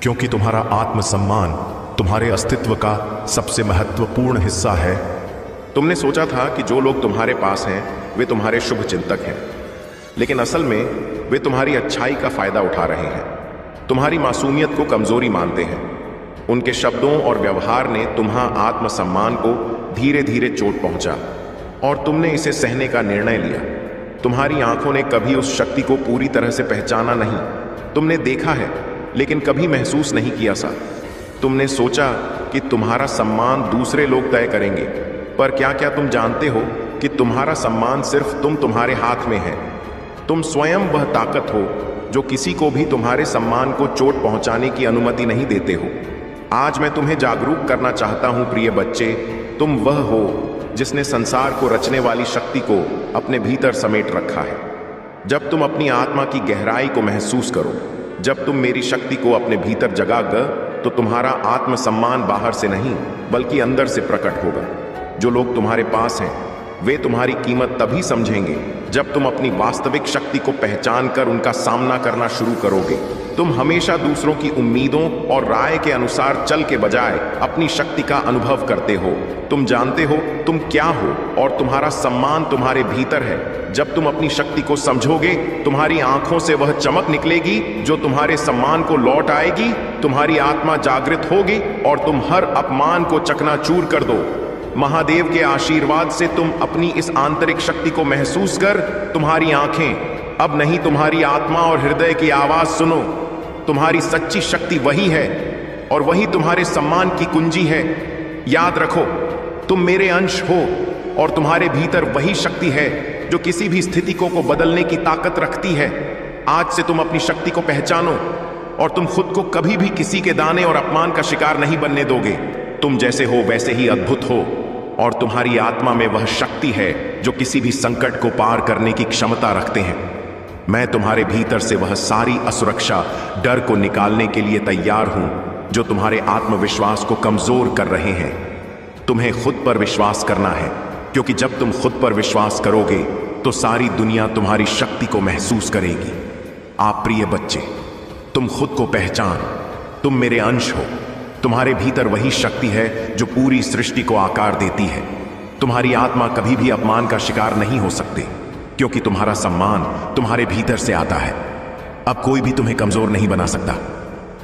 क्योंकि तुम्हारा आत्मसम्मान तुम्हारे अस्तित्व का सबसे महत्वपूर्ण हिस्सा है। तुमने सोचा था कि जो लोग तुम्हारे पास हैं वे तुम्हारे शुभ चिंतक हैं, लेकिन असल में वे तुम्हारी अच्छाई का फायदा उठा रहे हैं, तुम्हारी मासूमियत को कमजोरी मानते हैं। उनके शब्दों और व्यवहार ने तुम्हारा आत्मसम्मान को धीरे धीरे चोट पहुंचा और तुमने इसे सहने का निर्णय लिया। तुम्हारी आंखों ने कभी उस शक्ति को पूरी तरह से पहचाना नहीं। तुमने देखा है लेकिन कभी महसूस नहीं किया सा। तुमने सोचा कि तुम्हारा सम्मान दूसरे लोग तय करेंगे, पर क्या क्या तुम जानते हो कि तुम्हारा सम्मान सिर्फ तुम्हारे हाथ में है। तुम स्वयं वह ताकत हो जो किसी को भी तुम्हारे सम्मान को चोट पहुंचाने की अनुमति नहीं देते हो। आज मैं तुम्हें जागरूक करना चाहता हूं प्रिय बच्चे, तुम वह हो जिसने संसार को रचने वाली शक्ति को अपने भीतर समेट रखा है। जब तुम अपनी आत्मा की गहराई को महसूस करो, जब तुम मेरी शक्ति को अपने भीतर जगाओगे, तो तुम्हारा आत्मसम्मान बाहर से नहीं बल्कि अंदर से प्रकट होगा। जो लोग तुम्हारे पास हैं वे तुम्हारी कीमत तभी समझेंगे जब तुम अपनी वास्तविक शक्ति को पहचान कर उनका सामना करना शुरू करोगे। तुम हमेशा दूसरों की उम्मीदों और राय के अनुसार चल के बजाय अपनी शक्ति का अनुभव करते हो। तुम जानते हो तुम क्या हो और तुम्हारा सम्मान तुम्हारे भीतर है। जब तुम अपनी शक्ति को समझोगे, तुम्हारी आंखों से वह चमक निकलेगी जो तुम्हारे सम्मान को लौट आएगी। तुम्हारी आत्मा जागृत होगी और तुम हर अपमान को चकनाचूर कर दो। महादेव के आशीर्वाद से तुम अपनी इस आंतरिक शक्ति को महसूस कर तुम्हारी आंखें अब नहीं तुम्हारी आत्मा और हृदय की आवाज सुनो। तुम्हारी सच्ची शक्ति वही है और वही तुम्हारे सम्मान की कुंजी है। याद रखो, तुम मेरे अंश हो और तुम्हारे भीतर वही शक्ति है जो किसी भी स्थिति को बदलने की ताकत रखती है। आज से तुम अपनी शक्ति को पहचानो और तुम खुद को कभी भी किसी के दाने और अपमान का शिकार नहीं बनने दोगे। तुम जैसे हो वैसे ही अद्भुत हो और तुम्हारी आत्मा में वह शक्ति है जो किसी भी संकट को पार करने की क्षमता रखते हैं। मैं तुम्हारे भीतर से वह सारी असुरक्षा, डर को निकालने के लिए तैयार हूं जो तुम्हारे आत्मविश्वास को कमजोर कर रहे हैं। तुम्हें खुद पर विश्वास करना है, क्योंकि जब तुम खुद पर विश्वास करोगे तो सारी दुनिया तुम्हारी शक्ति को महसूस करेगी। आप प्रिय बच्चे, तुम खुद को पहचान, तुम मेरे अंश हो। तुम्हारे भीतर वही शक्ति है जो पूरी सृष्टि को आकार देती है। तुम्हारी आत्मा कभी भी अपमान का शिकार नहीं हो सकती, क्योंकि तुम्हारा सम्मान तुम्हारे भीतर से आता है। अब कोई भी तुम्हें कमजोर नहीं बना सकता,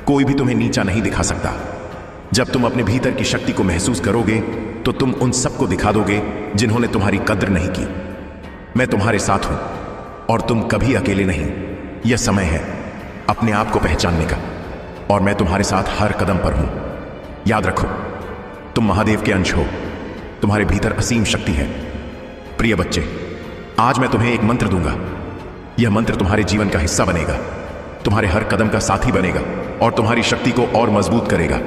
कोई भी तुम्हें नीचा नहीं दिखा सकता। जब तुम अपने भीतर की शक्ति को महसूस करोगे तो तुम उन सबको दिखा दोगे जिन्होंने तुम्हारी कद्र नहीं की। मैं तुम्हारे साथ हूं और तुम कभी अकेले नहीं। यह समय है अपने आप को पहचानने का और मैं तुम्हारे साथ हर कदम पर हूं। याद रखो, तुम महादेव के अंश हो, तुम्हारे भीतर असीम शक्ति है। प्रिय बच्चे, आज मैं तुम्हें एक मंत्र दूंगा। यह मंत्र तुम्हारे जीवन का हिस्सा बनेगा, तुम्हारे हर कदम का साथी बनेगा और तुम्हारी शक्ति को और मजबूत करेगा।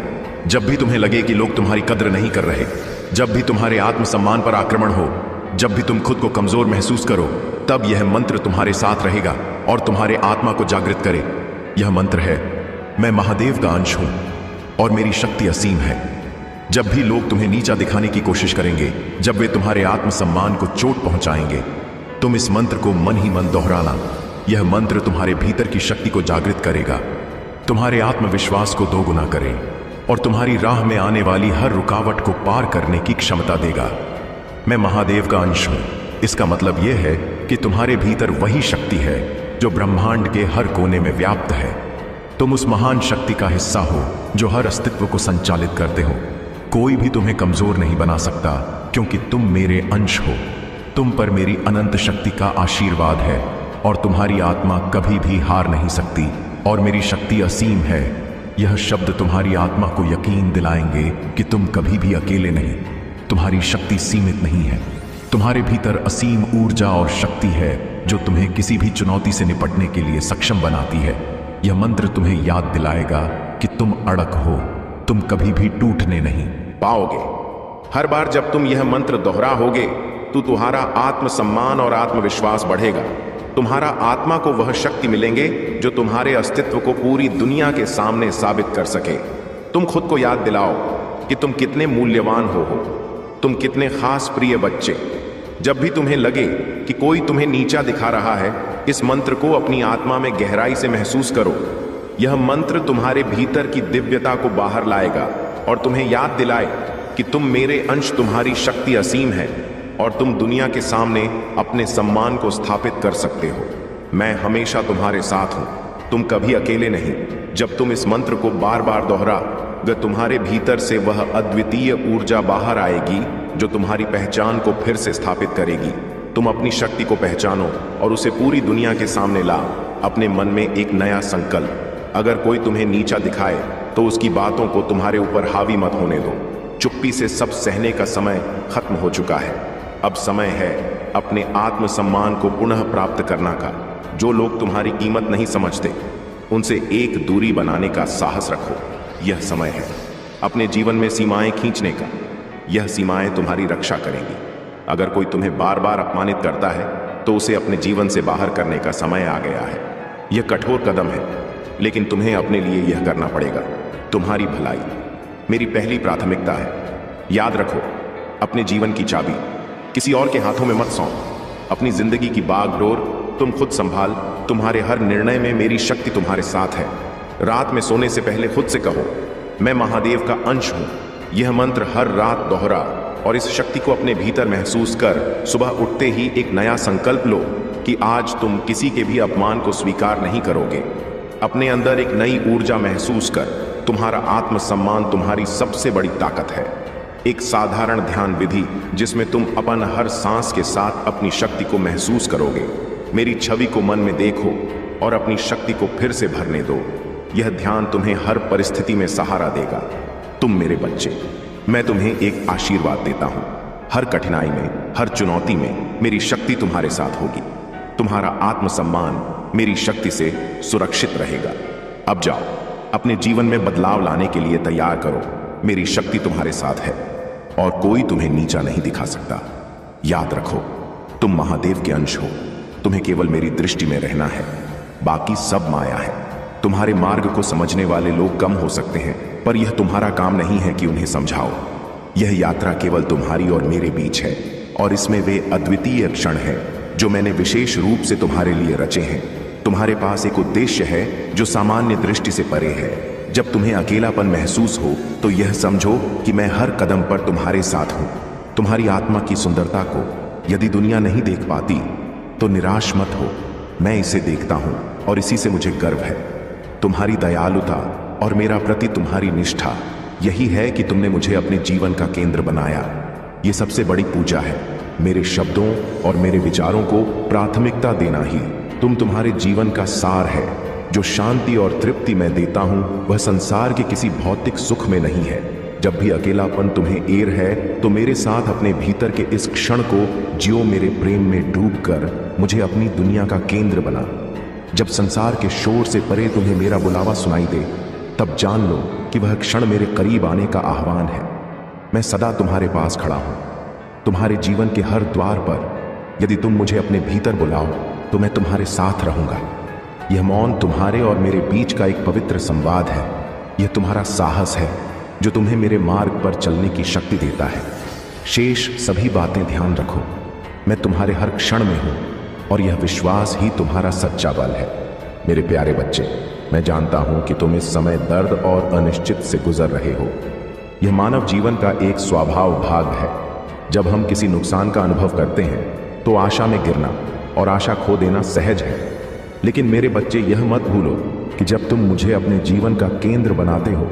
जब भी तुम्हें लगे कि लोग तुम्हारी कद्र नहीं कर रहे, जब भी तुम्हारे आत्मसम्मान पर आक्रमण हो, जब भी तुम खुद को कमजोर महसूस करो, तब यह मंत्र तुम्हारे साथ रहेगा और तुम्हारे आत्मा को जागृत करे। यह मंत्र है, मैं महादेव का अंश हूं और मेरी शक्ति असीम है। जब भी लोग तुम्हें नीचा दिखाने की कोशिश करेंगे, जब वे तुम्हारे आत्मसम्मान को चोट पहुंचाएंगे, तुम इस मंत्र को मन ही मन दोहराना। यह मंत्र तुम्हारे भीतर की शक्ति को जागृत करेगा, तुम्हारे आत्मविश्वास को दोगुना करे और तुम्हारी राह में आने वाली हर रुकावट को पार करने की क्षमता देगा। मैं महादेव का अंश हूं, इसका मतलब यह है कि तुम्हारे भीतर वही शक्ति है जो ब्रह्मांड के हर कोने में व्याप्त है। तुम उस महान शक्ति का हिस्सा हो जो हर अस्तित्व को संचालित करते हो। कोई भी तुम्हें कमजोर नहीं बना सकता, क्योंकि तुम मेरे अंश हो। तुम पर मेरी अनंत शक्ति का आशीर्वाद है और तुम्हारी आत्मा कभी भी हार नहीं सकती और मेरी शक्ति असीम है। यह शब्द तुम्हारी आत्मा को यकीन दिलाएंगे कि तुम कभी भी अकेले नहीं, तुम्हारी शक्ति सीमित नहीं है। तुम्हारे भीतर असीम ऊर्जा और शक्ति है जो तुम्हें किसी भी चुनौती से निपटने के लिए सक्षम बनाती है। यह मंत्र तुम्हें याद दिलाएगा कि तुम अड़क हो, तुम कभी भी टूटने नहीं पाओगे। हर बार जब तुम यह मंत्र दोहराओगे तो तुम्हारा आत्मसम्मान और आत्मविश्वास बढ़ेगा। तुम्हारा आत्मा को वह शक्ति मिलेंगे जो तुम्हारे अस्तित्व को पूरी दुनिया के सामने साबित कर सके। तुम खुद को याद दिलाओ कि तुम कितने मूल्यवान हो। तुम कितने खास प्रिय बच्चे। जब भी तुम्हें लगे कि कोई तुम्हें नीचा दिखा रहा है, इस मंत्र को अपनी आत्मा में गहराई से महसूस करो। यह मंत्र तुम्हारे भीतर की दिव्यता को बाहर लाएगा और तुम्हें याद दिलाए कि तुम मेरे अंश, तुम्हारी शक्ति असीम है और तुम दुनिया के सामने अपने सम्मान को स्थापित कर सकते हो। मैं हमेशा तुम्हारे साथ हूं, तुम कभी अकेले नहीं। जब तुम इस मंत्र को बार बार दोहरा, वह तुम्हारे भीतर से वह अद्वितीय ऊर्जा बाहर आएगी जो तुम्हारी पहचान को फिर से स्थापित करेगी। तुम अपनी शक्ति को पहचानो और उसे पूरी दुनिया के सामने ला। अपने मन में एक नया संकल्प। अगर कोई तुम्हें नीचा दिखाए तो उसकी बातों को तुम्हारे ऊपर हावी मत होने दो। चुप्पी से सब सहने का समय खत्म हो चुका है। अब समय है अपने आत्मसम्मान को पुनः प्राप्त करना का। जो लोग तुम्हारी कीमत नहीं समझते, उनसे एक दूरी बनाने का साहस रखो। यह समय है अपने जीवन में सीमाएं खींचने का। यह सीमाएं तुम्हारी रक्षा करेंगी। अगर कोई तुम्हें बार बार अपमानित करता है तो उसे अपने जीवन से बाहर करने का समय आ गया है। यह कठोर कदम है, लेकिन तुम्हें अपने लिए यह करना पड़ेगा। तुम्हारी भलाई मेरी पहली प्राथमिकता है। याद रखो, अपने जीवन की चाबी किसी और के हाथों में मत सौंप। अपनी जिंदगी की बागडोर तुम खुद संभाल। तुम्हारे हर निर्णय में मेरी शक्ति तुम्हारे साथ है। रात में सोने से पहले खुद से कहो, मैं महादेव का अंश हूं। यह मंत्र हर रात दोहरा और इस शक्ति को अपने भीतर महसूस कर सुबह उठते ही एक नया संकल्प लो कि आज तुम किसी के भी अपमान को स्वीकार नहीं करोगे। अपने अंदर एक नई ऊर्जा महसूस कर। तुम्हारा आत्मसम्मान तुम्हारी सबसे बड़ी ताकत है। एक साधारण ध्यान विधि जिसमें तुम अपन हर सांस के साथ अपनी शक्ति को महसूस करोगे। मेरी छवि को मन में देखो और अपनी शक्ति को फिर से भरने दो। यह ध्यान तुम्हें हर परिस्थिति में सहारा देगा। तुम मेरे बच्चे, मैं तुम्हें एक आशीर्वाद देता हूं। हर कठिनाई में, हर चुनौती में मेरी शक्ति तुम्हारे साथ होगी। तुम्हारा आत्मसम्मान मेरी शक्ति से सुरक्षित रहेगा। अब जाओ, अपने जीवन में बदलाव लाने के लिए तैयार करो। मेरी शक्ति तुम्हारे साथ है और कोई तुम्हें नीचा नहीं दिखा सकता। याद रखो, तुम महादेव के अंश हो। तुम्हें केवल मेरी दृष्टि में रहना है, बाकी सब माया है। तुम्हारे मार्ग को समझने वाले लोग कम हो सकते हैं, पर यह तुम्हारा काम नहीं है कि उन्हें समझाओ। यह यात्रा केवल तुम्हारी और मेरे बीच है और इसमें वे अद्वितीय क्षण हैं जो मैंने विशेष रूप से तुम्हारे लिए रचे हैं। तुम्हारे पास एक उद्देश्य है जो सामान्य दृष्टि से परे है। जब तुम्हें अकेलापन महसूस हो तो यह समझो कि मैं हर कदम पर तुम्हारे साथ हूं। तुम्हारी आत्मा की सुंदरता को यदि दुनिया नहीं देख पाती तो निराश मत हो। मैं इसे देखता हूं और इसी से मुझे गर्व है। तुम्हारी दयालुता और मेरा प्रति तुम्हारी निष्ठा, यही है कि तुमने मुझे अपने जीवन का केंद्र बनाया। ये सबसे बड़ी पूजा है। मेरे शब्दों और मेरे विचारों को प्राथमिकता देना ही तुम्हारे जीवन का सार है। जो शांति और तृप्ति मैं देता हूं वह संसार के किसी भौतिक सुख में नहीं है। जब भी अकेलापन तुम्हें एर है तो मेरे साथ अपने भीतर के इस क्षण को जियो। मेरे प्रेम में डूबकर मुझे अपनी दुनिया का केंद्र बना। जब संसार के शोर से परे तुम्हें मेरा बुलावा सुनाई दे, तब जान लो कि वह क्षण मेरे करीब आने का आह्वान है। मैं सदा तुम्हारे पास खड़ा हूं, तुम्हारे जीवन के हर द्वार पर। यदि तुम मुझे अपने भीतर बुलाओ तो मैं तुम्हारे साथ रहूंगा। यह मौन तुम्हारे और मेरे बीच का एक पवित्र संवाद है। यह तुम्हारा साहस है जो तुम्हें मेरे मार्ग पर चलने की शक्ति देता है। शेष सभी बातें ध्यान रखो। मैं तुम्हारे हर क्षण में हूं और यह विश्वास ही तुम्हारा सच्चा बल है। मेरे प्यारे बच्चे, मैं जानता हूं कि तुम इस समय दर्द और अनिश्चित से गुजर रहे हो। यह मानव जीवन का एक स्वभाव भाग है। जब हम किसी नुकसान का अनुभव करते हैं तो आशा में गिरना और आशा खो देना सहज है। लेकिन मेरे बच्चे, यह मत भूलो कि जब तुम मुझे अपने जीवन का केंद्र बनाते हो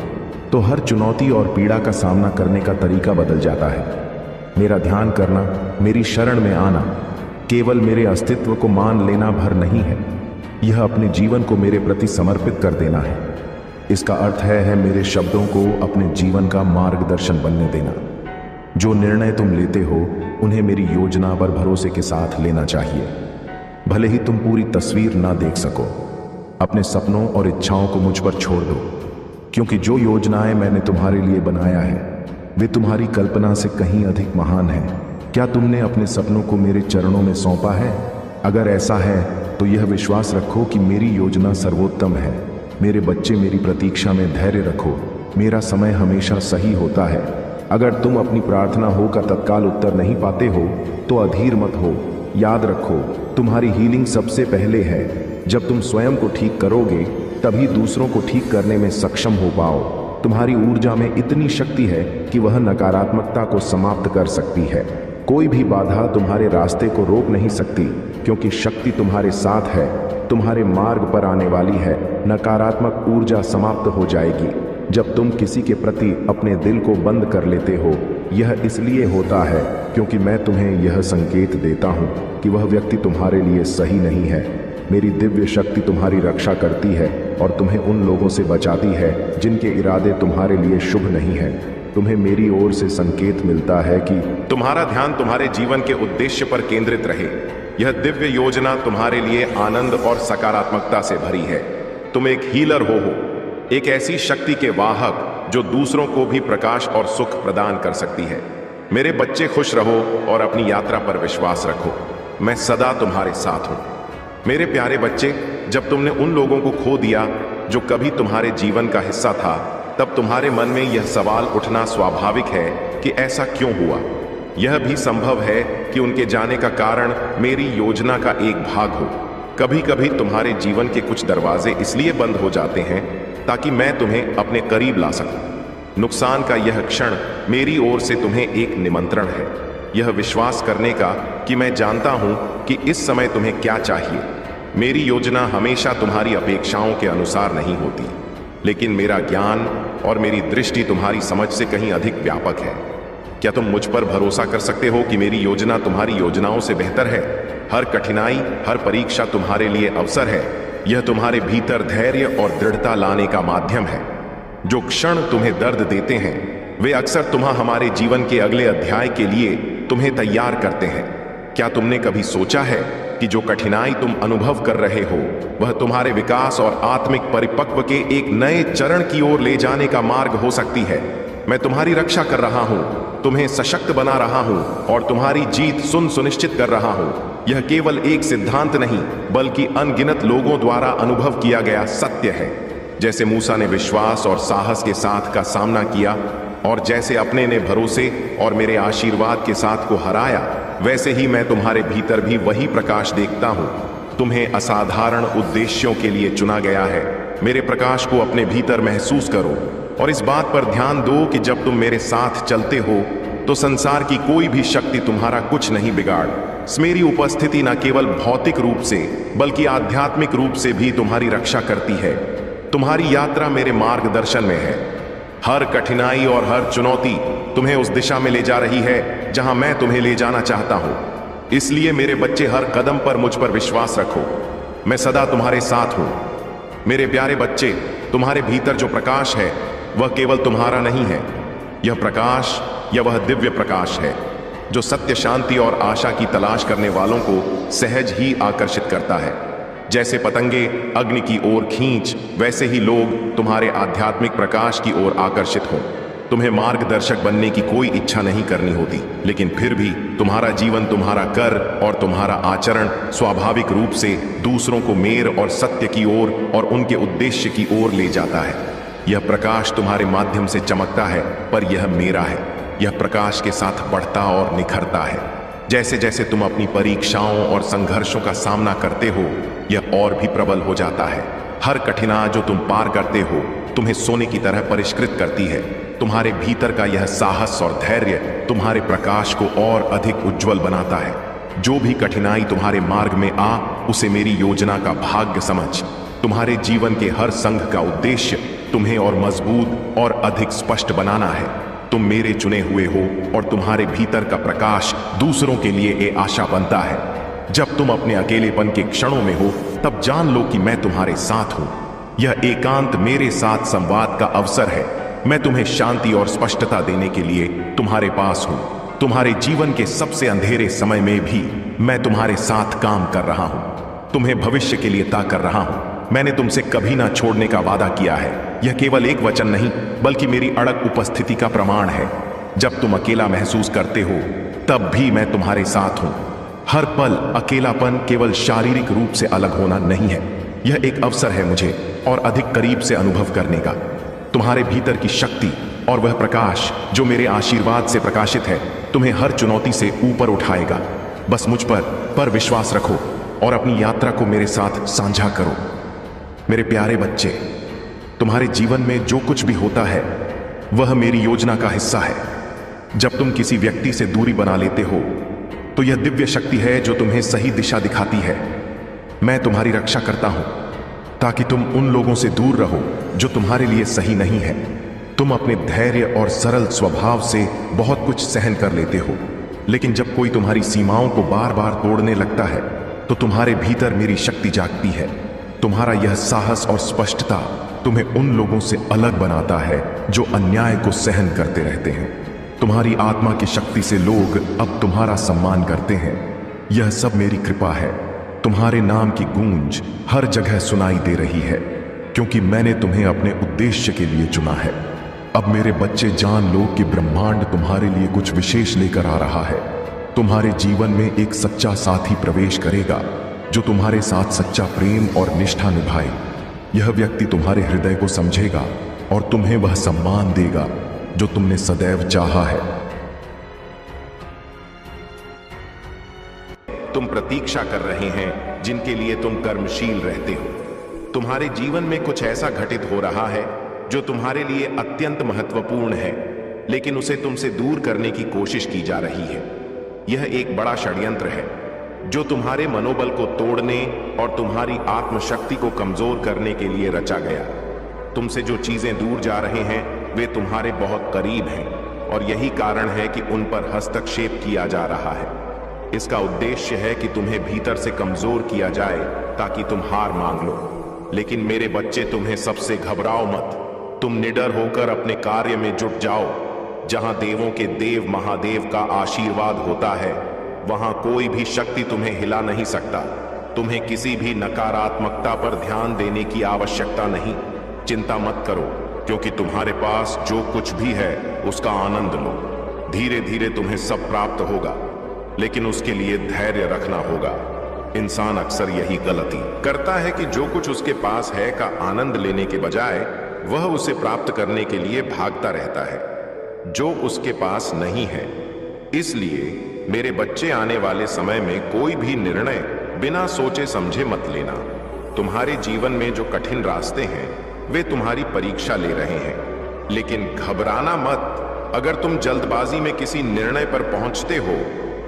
तो हर चुनौती और पीड़ा का सामना करने का तरीका बदल जाता है। मेरा ध्यान करना, मेरी शरण में आना केवल मेरे अस्तित्व को मान लेना भर नहीं है। यह अपने जीवन को मेरे प्रति समर्पित कर देना है। इसका अर्थ है मेरे शब्दों को अपने जीवन का मार्गदर्शन बनने देना। जो निर्णय तुम लेते हो उन्हें मेरी योजना पर भरोसे के साथ लेना चाहिए। भले ही तुम पूरी तस्वीर ना देख सको, अपने सपनों और इच्छाओं को मुझ पर छोड़ दो, क्योंकि जो योजनाएं मैंने तुम्हारे लिए बनाया है वे तुम्हारी कल्पना से कहीं अधिक महान हैं। क्या तुमने अपने सपनों को मेरे चरणों में सौंपा है? अगर ऐसा है तो यह विश्वास रखो कि मेरी योजना सर्वोत्तम है। मेरे बच्चे, मेरी प्रतीक्षा में धैर्य रखो। मेरा समय हमेशा सही होता है। अगर तुम अपनी प्रार्थना हो का तत्काल उत्तर नहीं पाते हो तो अधीर मत हो। याद रखो, तुम्हारी हीलिंग सबसे पहले है। जब तुम स्वयं को ठीक करोगे तभी दूसरों को ठीक करने में सक्षम हो पाओ। तुम्हारी ऊर्जा में इतनी शक्ति है कि वह नकारात्मकता को समाप्त कर सकती है। कोई भी बाधा तुम्हारे रास्ते को रोक नहीं सकती, क्योंकि शक्ति तुम्हारे साथ है, तुम्हारे मार्ग पर आने वाली है। नकारात्मक ऊर्जा समाप्त हो जाएगी जब तुम किसी के प्रति अपने दिल को बंद कर लेते हो। यह इसलिए होता है क्योंकि मैं तुम्हें यह संकेत देता हूँ कि वह व्यक्ति तुम्हारे लिए सही नहीं है। मेरी दिव्य शक्ति तुम्हारी रक्षा करती है और तुम्हें उन लोगों से बचाती है जिनके इरादे तुम्हारे लिए शुभ नहीं है। तुम्हें मेरी ओर से संकेत मिलता है कि तुम्हारा ध्यान तुम्हारे जीवन के उद्देश्य पर केंद्रित रहे। यह दिव्य योजना तुम्हारे लिए आनंद और सकारात्मकता से भरी है। तुम एक हीलर हो, एक ऐसी शक्ति के वाहक जो दूसरों को भी प्रकाश और सुख प्रदान कर सकती है। मेरे बच्चे, खुश रहो और अपनी यात्रा पर विश्वास रखो। मैं सदा तुम्हारे साथ हूं। मेरे प्यारे बच्चे, जब तुमने उन लोगों को खो दिया जो कभी तुम्हारे जीवन का हिस्सा था, तब तुम्हारे मन में यह सवाल उठना स्वाभाविक है कि ऐसा क्यों हुआ। यह भी संभव है कि उनके जाने का कारण मेरी योजना का एक भाग हो। कभी कभी तुम्हारे जीवन के कुछ दरवाजे इसलिए बंद हो जाते हैं ताकि मैं तुम्हें अपने करीब ला सकूं। नुकसान का यह क्षण मेरी ओर से तुम्हें एक निमंत्रण है, यह विश्वास करने का कि मैं जानता हूं कि इस समय तुम्हें क्या चाहिए। मेरी योजना हमेशा तुम्हारी अपेक्षाओं के अनुसार नहीं होती, लेकिन मेरा ज्ञान और मेरी दृष्टि तुम्हारी समझ से कहीं अधिक व्यापक है। क्या तुम मुझ पर भरोसा कर सकते हो कि मेरी योजना तुम्हारी योजनाओं से बेहतर है? हर कठिनाई, हर परीक्षा तुम्हारे लिए अवसर है। यह तुम्हारे भीतर धैर्य और दृढ़ता लाने का माध्यम है। जो क्षण तुम्हें दर्द देते हैं वे अक्सर हमारे जीवन के अगले अध्याय के लिए तुम्हें तैयार करते हैं। क्या तुमने कभी सोचा है कि जो कठिनाई तुम अनुभव कर रहे हो वह तुम्हारे विकास और आत्मिक परिपक्व के एक नए चरण की ओर ले जाने का मार्ग हो सकती है? मैं तुम्हारी रक्षा कर रहा हूं, तुम्हें सशक्त बना रहा हूं और तुम्हारी जीत सुनिश्चित कर रहा हूं। यह केवल एक सिद्धांत नहीं बल्कि अनगिनत लोगों द्वारा अनुभव किया गया सत्य है। जैसे मूसा ने विश्वास और साहस के साथ का सामना किया और जैसे अपने ने भरोसे और मेरे आशीर्वाद के साथ को हराया, वैसे ही मैं तुम्हारे भीतर भी वही प्रकाश देखता हूं। तुम्हें असाधारण उद्देश्यों के लिए चुना गया है। मेरे प्रकाश को अपने भीतर महसूस करो और इस बात पर ध्यान दो कि जब तुम मेरे साथ चलते हो तो संसार की कोई भी शक्ति तुम्हारा कुछ नहीं बिगाड़। मेरी उपस्थिति न केवल भौतिक रूप से बल्कि आध्यात्मिक रूप से भी तुम्हारी रक्षा करती है। तुम्हारी यात्रा मेरे मार्गदर्शन में है। हर कठिनाई और हर चुनौती तुम्हें उस दिशा में ले जा रही है जहां मैं तुम्हें ले जाना चाहता हूं। इसलिए मेरे बच्चे, हर कदम पर मुझ पर विश्वास रखो। मैं सदा तुम्हारे साथ हूं। मेरे प्यारे बच्चे, तुम्हारे भीतर जो प्रकाश है वह केवल तुम्हारा नहीं है। यह प्रकाश या वह दिव्य प्रकाश है जो सत्य, शांति और आशा की तलाश करने वालों को सहज ही आकर्षित करता है। जैसे पतंगे अग्नि की ओर खींच, वैसे ही लोग तुम्हारे आध्यात्मिक प्रकाश की ओर आकर्षित हों। तुम्हें मार्गदर्शक बनने की कोई इच्छा नहीं करनी होती, लेकिन फिर भी तुम्हारा जीवन, तुम्हारा कर और तुम्हारा आचरण स्वाभाविक रूप से दूसरों को मेर और सत्य की ओर और उनके उद्देश्य की ओर ले जाता है। यह प्रकाश तुम्हारे माध्यम से चमकता है, पर यह मेरा है। यह प्रकाश के साथ बढ़ता और निखरता है। जैसे जैसे तुम अपनी परीक्षाओं और संघर्षों का सामना करते हो, यह और भी प्रबल हो जाता है। हर कठिनाई जो तुम पार करते हो तुम्हें सोने की तरह परिष्कृत करती है। तुम्हारे भीतर का यह साहस और धैर्य तुम्हारे प्रकाश को और अधिक उज्जवल बनाता है। जो भी कठिनाई तुम्हारे मार्ग में आ, उसे मेरी योजना का भाग्य समझ। तुम्हारे जीवन के हर संघ का उद्देश्य तुम्हें और मजबूत और अधिक स्पष्ट बनाना है। तुम मेरे चुने हुए हो और तुम्हारे भीतर का प्रकाश दूसरों के लिए एक आशा बनता है। जब तुम अपने अकेलेपन के क्षणों में हो, तब जान लो कि मैं तुम्हारे साथ हूं। यह एकांत मेरे साथ संवाद का अवसर है। मैं तुम्हें शांति और स्पष्टता देने के लिए तुम्हारे पास हूं। तुम्हारे जीवन के सबसे अंधेरे समय में भी मैं तुम्हारे साथ काम कर रहा हूं। तुम्हें भविष्य के लिए ताक कर रहा हूं। मैंने तुमसे कभी ना छोड़ने का वादा किया है। यह केवल एक वचन नहीं बल्कि मेरी अड़ग उपस्थिति का प्रमाण है। जब तुम अकेला महसूस करते हो तब भी मैं तुम्हारे साथ हूं। हर पल अकेलापन केवल शारीरिक रूप से अलग होना नहीं है, यह एक अवसर है मुझे और अधिक करीब से अनुभव करने का। तुम्हारे भीतर की शक्ति और वह प्रकाश जो मेरे आशीर्वाद से प्रकाशित है तुम्हें हर चुनौती से ऊपर उठाएगा। बस मुझ पर विश्वास रखो और अपनी यात्रा को मेरे साथ साझा करो। मेरे प्यारे बच्चे, तुम्हारे जीवन में जो कुछ भी होता है वह मेरी योजना का हिस्सा है। जब तुम किसी व्यक्ति से दूरी बना लेते हो तो यह दिव्य शक्ति है जो तुम्हें सही दिशा दिखाती है। मैं तुम्हारी रक्षा करता हूं ताकि तुम उन लोगों से दूर रहो जो तुम्हारे लिए सही नहीं है। तुम अपने धैर्य और सरल स्वभाव से बहुत कुछ सहन कर लेते हो, लेकिन जब कोई तुम्हारी सीमाओं को बार बार तोड़ने लगता है तो तुम्हारे भीतर मेरी शक्ति जागती है। तुम्हारा यह साहस और स्पष्टता तुम्हें उन लोगों से अलग बनाता है जो अन्याय को सहन करते रहते हैं। तुम्हारी आत्मा की शक्ति से लोग अब तुम्हारा सम्मान करते हैं। यह सब मेरी कृपा है। तुम्हारे नाम की गूंज हर जगह सुनाई दे रही है, क्योंकि मैंने तुम्हें अपने उद्देश्य के लिए चुना है। अब मेरे बच्चे, जान लो कि ब्रह्मांड तुम्हारे लिए कुछ विशेष लेकर आ रहा है। तुम्हारे जीवन में एक सच्चा साथी प्रवेश करेगा जो तुम्हारे साथ सच्चा प्रेम और निष्ठा निभाए। यह व्यक्ति तुम्हारे हृदय को समझेगा और तुम्हें वह सम्मान देगा जो तुमने सदैव चाहा है। तुम प्रतीक्षा कर रहे हैं जिनके लिए तुम कर्मशील रहते हो। तुम्हारे जीवन में कुछ ऐसा घटित हो रहा है जो तुम्हारे लिए अत्यंत महत्वपूर्ण है, लेकिन उसे तुमसे दूर करने की कोशिश की जा रही है। यह एक बड़ा षड्यंत्र है जो तुम्हारे मनोबल को तोड़ने और तुम्हारी आत्मशक्ति को कमजोर करने के लिए रचा गया। तुमसे जो चीजें दूर जा रहे हैं वे तुम्हारे बहुत करीब हैं, और यही कारण है कि उन पर हस्तक्षेप किया जा रहा है। इसका उद्देश्य है कि तुम्हें भीतर से कमजोर किया जाए ताकि तुम हार मान लो। लेकिन मेरे बच्चे, तुम्हें सबसे घबराओ मत। तुम निडर होकर अपने कार्य में जुट जाओ। जहां देवों के देव महादेव का आशीर्वाद होता है वहां कोई भी शक्ति तुम्हें हिला नहीं सकता। तुम्हें किसी भी नकारात्मकता पर ध्यान देने की आवश्यकता नहीं। चिंता मत करो, क्योंकि तुम्हारे पास जो कुछ भी है उसका आनंद लो। धीरे धीरे तुम्हें सब प्राप्त होगा, लेकिन उसके लिए धैर्य रखना होगा। इंसान अक्सर यही गलती करता है कि जो कुछ उसके पास है का आनंद लेने के बजाय वह उसे प्राप्त करने के लिए भागता रहता है जो उसके पास नहीं है। इसलिए मेरे बच्चे, आने वाले समय में कोई भी निर्णय बिना सोचे समझे मत लेना। तुम्हारे जीवन में जो कठिन रास्ते हैं वे तुम्हारी परीक्षा ले रहे हैं, लेकिन घबराना मत। अगर तुम जल्दबाजी में किसी निर्णय पर पहुंचते हो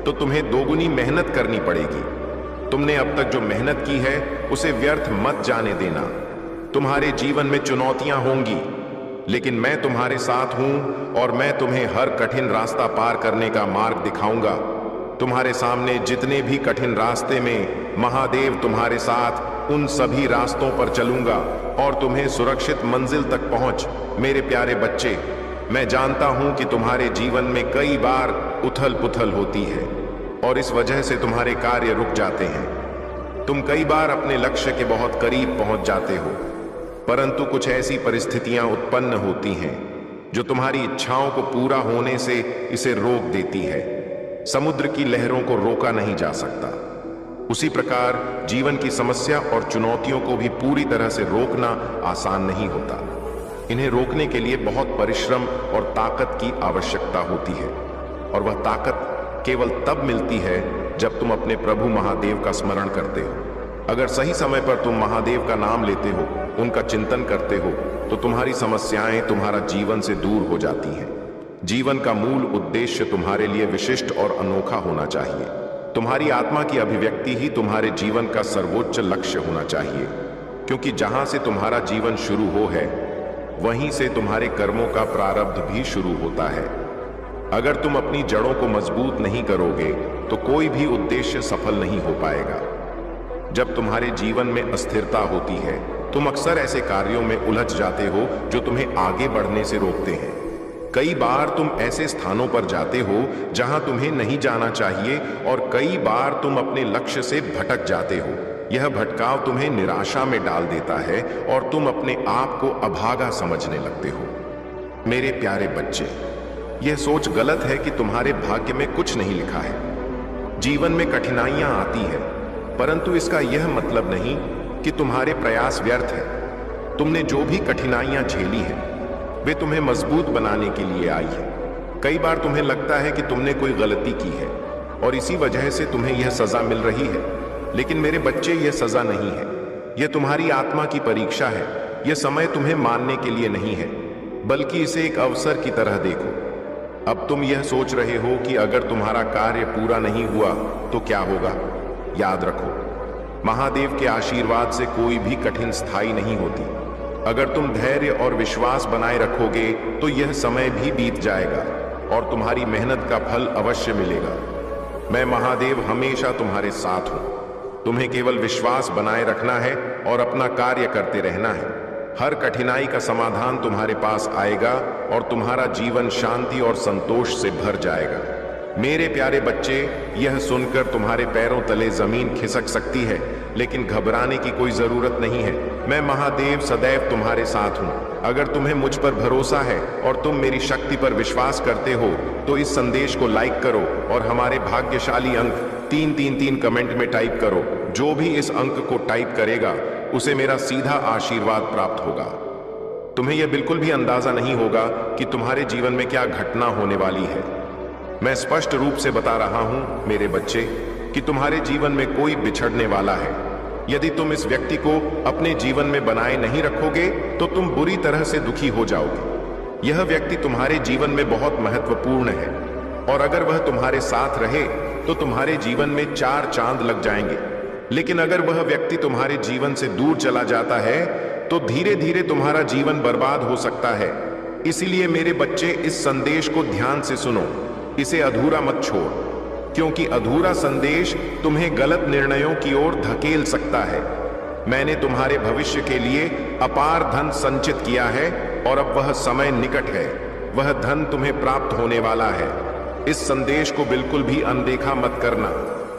तो तुम्हें दोगुनी मेहनत करनी पड़ेगी। तुमने अब तक जो मेहनत की है उसे व्यर्थ मत जाने देना। तुम्हारे जीवन में चुनौतियां होंगी, लेकिन मैं तुम्हारे साथ हूं और मैं तुम्हें हर कठिन रास्ता पार करने का मार्ग दिखाऊंगा। तुम्हारे सामने जितने भी कठिन रास्ते में महादेव तुम्हारे साथ, उन सभी रास्तों पर चलूंगा और तुम्हें सुरक्षित मंजिल तक पहुंच। मेरे प्यारे बच्चे, मैं जानता हूं कि तुम्हारे जीवन में कई बार उथल पुथल होती है और इस वजह से तुम्हारे कार्य रुक जाते हैं। तुम कई बार अपने लक्ष्य के बहुत करीब पहुंच जाते हो, परंतु कुछ ऐसी परिस्थितियां उत्पन्न होती हैं जो तुम्हारी इच्छाओं को पूरा होने से इसे रोक देती है। समुद्र की लहरों को रोका नहीं जा सकता, उसी प्रकार जीवन की समस्या और चुनौतियों को भी पूरी तरह से रोकना आसान नहीं होता। इन्हें रोकने के लिए बहुत परिश्रम और ताकत की आवश्यकता होती है, और वह ताकत केवल तब मिलती है जब तुम अपने प्रभु महादेव का स्मरण करते हो। अगर सही समय पर तुम महादेव का नाम लेते हो, उनका चिंतन करते हो, तो तुम्हारी समस्याएं तुम्हारा जीवन से दूर हो जाती हैं। जीवन का मूल उद्देश्य तुम्हारे लिए विशिष्ट और अनोखा होना चाहिए। तुम्हारी आत्मा की अभिव्यक्ति ही तुम्हारे जीवन का सर्वोच्च लक्ष्य होना चाहिए, क्योंकि जहां से तुम्हारा जीवन शुरू हो है वहीं से तुम्हारे कर्मों का प्रारब्ध भी शुरू होता है। अगर तुम अपनी जड़ों को मजबूत नहीं करोगे तो कोई भी उद्देश्य सफल नहीं हो पाएगा। जब तुम्हारे जीवन में अस्थिरता होती है तुम अक्सर ऐसे कार्यों में उलझ जाते हो जो तुम्हें आगे बढ़ने से रोकते हैं। कई बार तुम ऐसे स्थानों पर जाते हो जहां तुम्हें नहीं जाना चाहिए, और कई बार तुम अपने लक्ष्य से भटक जाते हो। यह भटकाव तुम्हें निराशा में डाल देता है और तुम अपने आप को अभागा समझने लगते हो। मेरे प्यारे बच्चे, यह सोच गलत है कि तुम्हारे भाग्य में कुछ नहीं लिखा है। जीवन में कठिनाइयां आती है, परंतु इसका यह मतलब नहीं कि तुम्हारे प्रयास व्यर्थ है। तुमने जो भी कठिनाइयां झेली है वे तुम्हें मजबूत बनाने के लिए आई है। कई बार तुम्हें लगता है कि तुमने कोई गलती की है और इसी वजह से तुम्हें यह सजा मिल रही है, लेकिन मेरे बच्चे, यह सजा नहीं है। यह तुम्हारी आत्मा की परीक्षा है। यह समय तुम्हें मानने के लिए नहीं है, बल्कि इसे एक अवसर की तरह देखो। अब तुम यह सोच रहे हो कि अगर तुम्हारा कार्य पूरा नहीं हुआ तो क्या होगा। याद रखो, महादेव के आशीर्वाद से कोई भी कठिन स्थायी नहीं होती। अगर तुम धैर्य और विश्वास बनाए रखोगे तो यह समय भी बीत जाएगा और तुम्हारी मेहनत का फल अवश्य मिलेगा। मैं महादेव हमेशा तुम्हारे साथ हूं। तुम्हें केवल विश्वास बनाए रखना है और अपना कार्य करते रहना है। हर कठिनाई का समाधान तुम्हारे पास आएगा और तुम्हारा जीवन शांति और संतोष से भर जाएगा। मेरे प्यारे बच्चे, यह सुनकर तुम्हारे पैरों तले जमीन खिसक सकती है, लेकिन घबराने की कोई जरूरत नहीं है। मैं महादेव सदैव तुम्हारे साथ हूं। अगर तुम्हें मुझ पर भरोसा है और तुम मेरी शक्ति पर विश्वास करते हो तो इस संदेश को लाइक करो और हमारे भाग्यशाली अंक 333 कमेंट में टाइप करो। जो भी इस अंक को टाइप करेगा उसे मेरा सीधा आशीर्वाद प्राप्त होगा। तुम्हें यह बिल्कुल भी अंदाजा नहीं होगा कि तुम्हारे जीवन में क्या घटना होने वाली है। मैं स्पष्ट रूप से बता रहा हूं मेरे बच्चे कि तुम्हारे जीवन में कोई बिछड़ने वाला है। यदि तुम इस व्यक्ति को अपने जीवन में बनाए नहीं रखोगे तो तुम बुरी तरह से दुखी हो जाओगे। यह व्यक्ति तुम्हारे जीवन में बहुत महत्वपूर्ण है और अगर वह तुम्हारे साथ रहे तो तुम्हारे जीवन में 4 चांद लग जाएंगे। लेकिन अगर वह व्यक्ति तुम्हारे जीवन से दूर चला जाता है तो धीरे धीरे तुम्हारा जीवन बर्बाद हो सकता है। इसीलिए मेरे बच्चे, इस संदेश को ध्यान से सुनो। इसे अधूरा मत छोड़, क्योंकि अधूरा संदेश तुम्हें गलत निर्णयों की ओर धकेल सकता है। मैंने तुम्हारे भविष्य के लिए अपार धन संचित किया है और अब वह समय निकट है। वह धन तुम्हें प्राप्त होने वाला है। इस संदेश को बिल्कुल भी अनदेखा मत करना,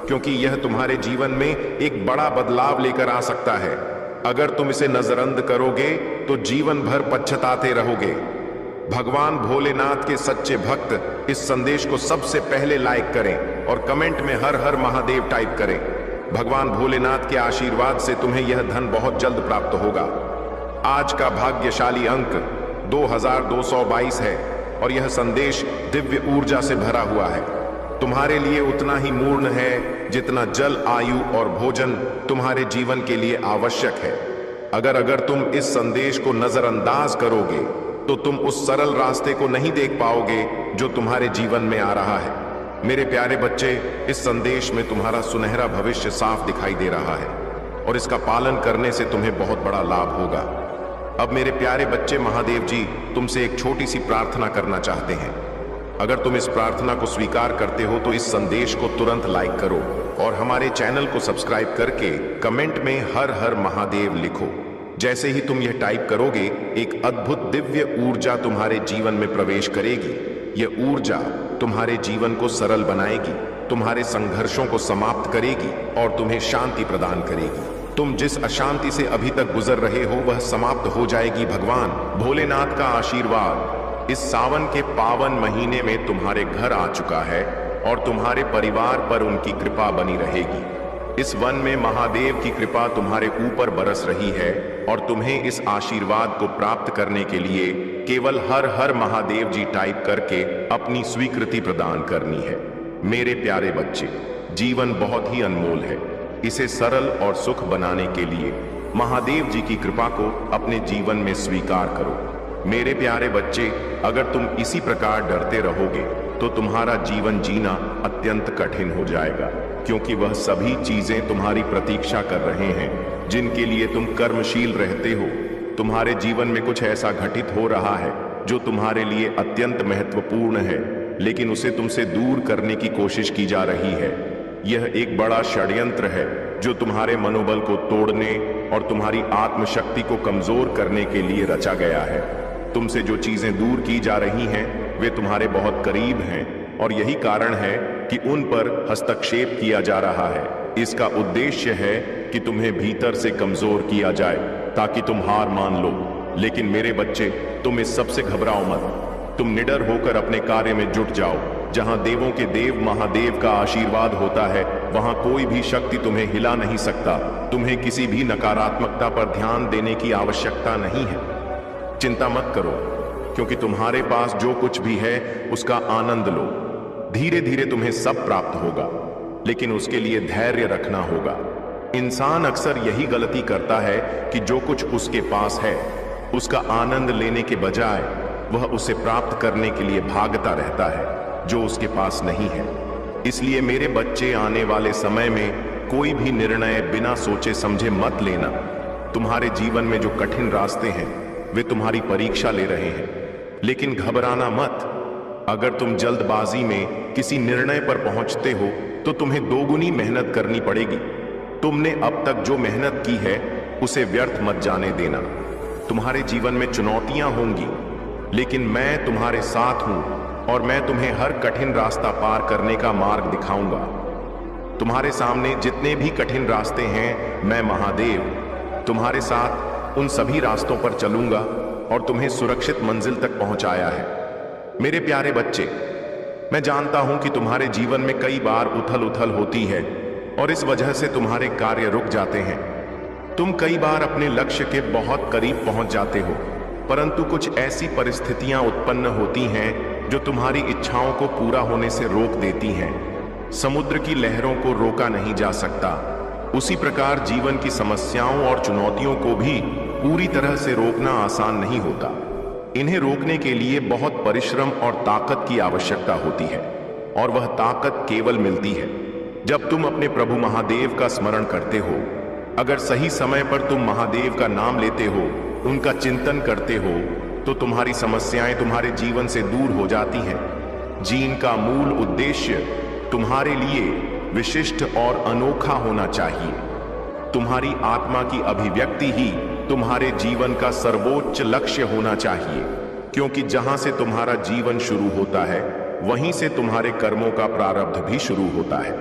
क्योंकि यह तुम्हारे जीवन में एक बड़ा बदलाव लेकर आ सकता है। अगर तुम इसे नजरअंद करोगे तो जीवन भर पछताते रहोगे। भगवान भोलेनाथ के सच्चे भक्त इस संदेश को सबसे पहले लाइक करें और कमेंट में हर हर महादेव टाइप करें। भगवान भोलेनाथ के आशीर्वाद से तुम्हें यह धन बहुत जल्द प्राप्त होगा। आज का भाग्यशाली अंक 2222 है और यह संदेश दिव्य ऊर्जा से भरा हुआ है। तुम्हारे लिए उतना ही मूर्ण है जितना जल, आयु और भोजन तुम्हारे जीवन के लिए आवश्यक है। अगर तुम इस संदेश को नजरअंदाज करोगे तो तुम उस सरल रास्ते को नहीं देख पाओगे जो तुम्हारे जीवन में आ रहा है। मेरे प्यारे बच्चे, इस संदेश में तुम्हारा सुनहरा भविष्य साफ दिखाई दे रहा है और इसका पालन करने से तुम्हें बहुत बड़ा लाभ होगा। अब मेरे प्यारे बच्चे, महादेव जी तुमसे एक छोटी सी प्रार्थना करना चाहते हैं। अगर तुम इस प्रार्थना को स्वीकार करते हो तो इस संदेश को तुरंत लाइक करो और हमारे चैनल को सब्सक्राइब करके कमेंट में हर हर महादेव लिखो। जैसे ही तुम यह टाइप करोगे, एक अद्भुत दिव्य ऊर्जा तुम्हारे जीवन में प्रवेश करेगी। यह ऊर्जा तुम्हारे जीवन को सरल बनाएगी, तुम्हारे संघर्षों को समाप्त करेगी और तुम्हें शांति प्रदान करेगी। तुम जिस अशांति से अभी तक गुजर रहे हो वह समाप्त हो जाएगी। भगवान भोलेनाथ का आशीर्वाद इस सावन के पावन महीने में तुम्हारे घर आ चुका है और तुम्हारे परिवार पर उनकी कृपा बनी रहेगी। इस वन में महादेव की कृपा तुम्हारे ऊपर बरस रही है और तुम्हें इस आशीर्वाद को प्राप्त करने के लिए केवल हर हर महादेव जी टाइप करके अपनी स्वीकृति प्रदान करनी है। मेरे प्यारे बच्चे, जीवन बहुत ही अनमोल है। इसे सरल और सुख बनाने के लिए महादेव जी की कृपा को अपने जीवन में स्वीकार करो। मेरे प्यारे बच्चे, अगर तुम इसी प्रकार डरते रहोगे तो तुम्हारा जीवन जीना अत्यंत कठिन हो जाएगा, क्योंकि वह सभी चीजें तुम्हारी प्रतीक्षा कर रहे हैं जिनके लिए तुम कर्मशील रहते हो। तुम्हारे जीवन में कुछ ऐसा घटित हो रहा है जो तुम्हारे लिए अत्यंत महत्वपूर्ण है, लेकिन उसे तुमसे दूर करने की कोशिश की जा रही है। यह एक बड़ा षड्यंत्र है जो तुम्हारे मनोबल को तोड़ने और तुम्हारी आत्मशक्ति को कमजोर करने के लिए रचा गया है। तुमसे जो चीजें दूर की जा रही हैं वे तुम्हारे बहुत करीब हैं और यही कारण है कि उन पर हस्तक्षेप किया जा रहा है। इसका उद्देश्य है कि तुम्हें भीतर से कमजोर किया जाए ताकि तुम हार मान लो। लेकिन मेरे बच्चे, तुम इस सब से घबराओ मत। तुम निडर होकर अपने कार्य में जुट जाओ। जहां देवों के देव महादेव का आशीर्वाद होता है, वहां कोई भी शक्ति तुम्हें हिला नहीं सकता। तुम्हें किसी भी नकारात्मकता पर ध्यान देने की आवश्यकता नहीं है। चिंता मत करो, क्योंकि तुम्हारे पास जो कुछ भी है उसका आनंद लो। धीरे धीरे तुम्हें सब प्राप्त होगा, लेकिन उसके लिए धैर्य रखना होगा। इंसान अक्सर यही गलती करता है कि जो कुछ उसके पास है उसका आनंद लेने के बजाय वह उसे प्राप्त करने के लिए भागता रहता है जो उसके पास नहीं है। इसलिए मेरे बच्चे, आने वाले समय में कोई भी निर्णय बिना सोचे समझे मत लेना। तुम्हारे जीवन में जो कठिन रास्ते हैं वे तुम्हारी परीक्षा ले रहे हैं, लेकिन घबराना मत। अगर तुम जल्दबाजी में किसी निर्णय पर पहुंचते हो तो तुम्हें दोगुनी मेहनत करनी पड़ेगी। तुमने अब तक जो मेहनत की है उसे व्यर्थ मत जाने देना। तुम्हारे जीवन में चुनौतियां होंगी, लेकिन मैं तुम्हारे साथ हूं और मैं तुम्हें हर कठिन रास्ता पार करने का मार्ग दिखाऊंगा। तुम्हारे सामने जितने भी कठिन रास्ते हैं, मैं महादेव तुम्हारे साथ उन सभी रास्तों पर चलूंगा और तुम्हें सुरक्षित मंजिल तक पहुंचाया है। मेरे प्यारे बच्चे, मैं जानता हूं कि तुम्हारे जीवन में कई बार उथल उथल होती है और इस वजह से तुम्हारे कार्य रुक जाते हैं। तुम कई बार अपने लक्ष्य के बहुत करीब पहुंच जाते हो, परंतु कुछ ऐसी परिस्थितियां उत्पन्न होती हैं जो तुम्हारी इच्छाओं को पूरा होने से रोक देती हैं। समुद्र की लहरों को रोका नहीं जा सकता, उसी प्रकार जीवन की समस्याओं और चुनौतियों को भी पूरी तरह से रोकना आसान नहीं होता। इन्हें रोकने के लिए बहुत परिश्रम और ताकत की आवश्यकता होती है, और वह ताकत केवल मिलती है जब तुम अपने प्रभु महादेव का स्मरण करते हो। अगर सही समय पर तुम महादेव का नाम लेते हो, उनका चिंतन करते हो, तो तुम्हारी समस्याएं तुम्हारे जीवन से दूर हो जाती हैं। जीवन का मूल उद्देश्य तुम्हारे लिए विशिष्ट और अनोखा होना चाहिए। तुम्हारी आत्मा की अभिव्यक्ति ही तुम्हारे जीवन का सर्वोच्च लक्ष्य होना चाहिए, क्योंकि जहां से तुम्हारा जीवन शुरू होता है वहीं से तुम्हारे कर्मों का प्रारब्ध भी शुरू होता है।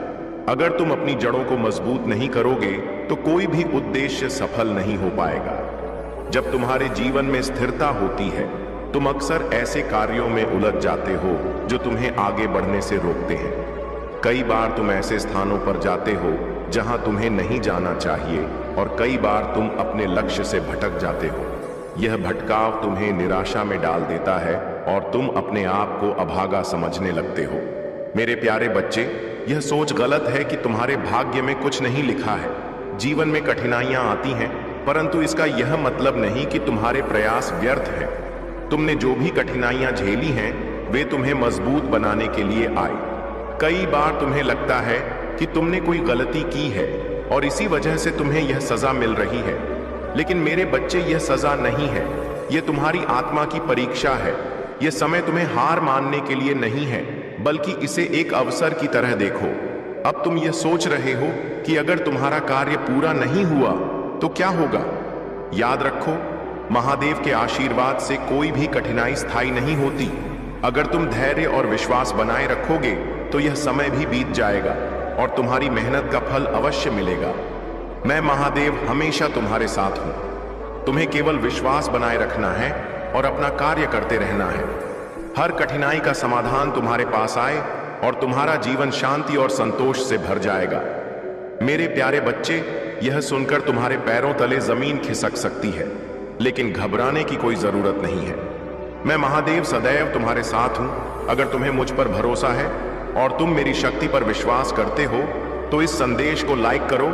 अगर तुम अपनी जड़ों को मजबूत नहीं करोगे तो कोई भी उद्देश्य सफल नहीं हो पाएगा। जब तुम्हारे जीवन में स्थिरता होती है, तुम अक्सर ऐसे कार्यों में उलझ जाते हो जो तुम्हें आगे बढ़ने से रोकते हैं। कई बार तुम ऐसे स्थानों पर जाते हो जहां तुम्हें नहीं जाना चाहिए, और कई बार तुम अपने लक्ष्य से भटक जाते हो। यह भटकाव तुम्हें निराशा में डाल देता है और तुम अपने आप को अभागा समझने लगते हो। मेरे प्यारे बच्चे, यह सोच गलत है कि तुम्हारे भाग्य में कुछ नहीं लिखा है। जीवन में कठिनाइयां आती हैं, परंतु इसका यह मतलब नहीं कि तुम्हारे प्रयास व्यर्थ हैं। तुमने जो भी कठिनाइयां झेली हैं वे तुम्हें मजबूत बनाने के लिए आई। कई बार तुम्हें लगता है कि तुमने कोई गलती की है और इसी वजह से तुम्हें यह सजा मिल रही है, लेकिन मेरे बच्चे, यह सजा नहीं है, यह तुम्हारी आत्मा की परीक्षा है। यह समय तुम्हें हार मानने के लिए नहीं है, बल्कि इसे एक अवसर की तरह देखो। अब तुम यह सोच रहे हो कि अगर तुम्हारा कार्य पूरा नहीं हुआ तो क्या होगा। याद रखो, महादेव के आशीर्वाद से कोई भी कठिनाई स्थायी नहीं होती। अगर तुम धैर्य और विश्वास बनाए रखोगे तो यह समय भी बीत जाएगा और तुम्हारी मेहनत का फल अवश्य मिलेगा। मैं महादेव हमेशा तुम्हारे साथ हूं। तुम्हें केवल विश्वास बनाए रखना है और अपना कार्य करते रहना है। हर कठिनाई का समाधान तुम्हारे पास आए और तुम्हारा जीवन शांति और संतोष से भर जाएगा। मेरे प्यारे बच्चे, यह सुनकर तुम्हारे पैरों तले जमीन खिसक सकती है, लेकिन घबराने की कोई जरूरत नहीं है। मैं महादेव सदैव तुम्हारे साथ हूं। अगर तुम्हें मुझ पर भरोसा है और तुम मेरी शक्ति पर विश्वास करते हो तो इस संदेश को लाइक करो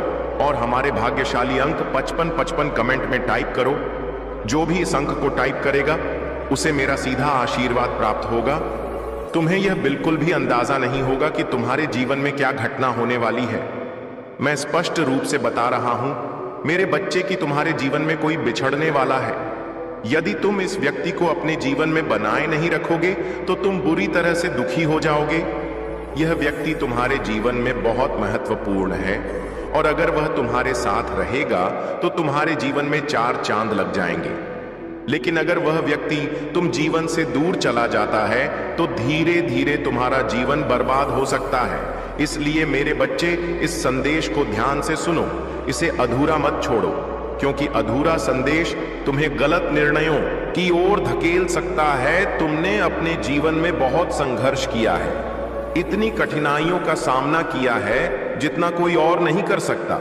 और हमारे भाग्यशाली अंक 5555 कमेंट में टाइप करो। जो भी इस अंक को टाइप करेगा उसे मेरा सीधा आशीर्वाद प्राप्त होगा। तुम्हें यह बिल्कुल भी अंदाजा नहीं होगा कि तुम्हारे जीवन में क्या घटना होने वाली है। मैं स्पष्ट रूप से बता रहा हूं मेरे बच्चे कि तुम्हारे जीवन में कोई बिछड़ने वाला है। यदि तुम इस व्यक्ति को अपने जीवन में बनाए नहीं रखोगे तो तुम बुरी तरह से दुखी हो जाओगे। यह व्यक्ति तुम्हारे जीवन में बहुत महत्वपूर्ण है और अगर वह तुम्हारे साथ रहेगा तो तुम्हारे जीवन में 4 चांद लग जाएंगे। लेकिन अगर वह व्यक्ति तुम जीवन से दूर चला जाता है तो धीरे धीरे तुम्हारा जीवन बर्बाद हो सकता है। इसलिए मेरे बच्चे, इस संदेश को ध्यान से सुनो, इसे अधूरा मत छोड़ो, क्योंकि अधूरा संदेश तुम्हें गलत निर्णयों की ओर धकेल सकता है। तुमने अपने जीवन में बहुत संघर्ष किया है, इतनी कठिनाइयों का सामना किया है जितना कोई और नहीं कर सकता।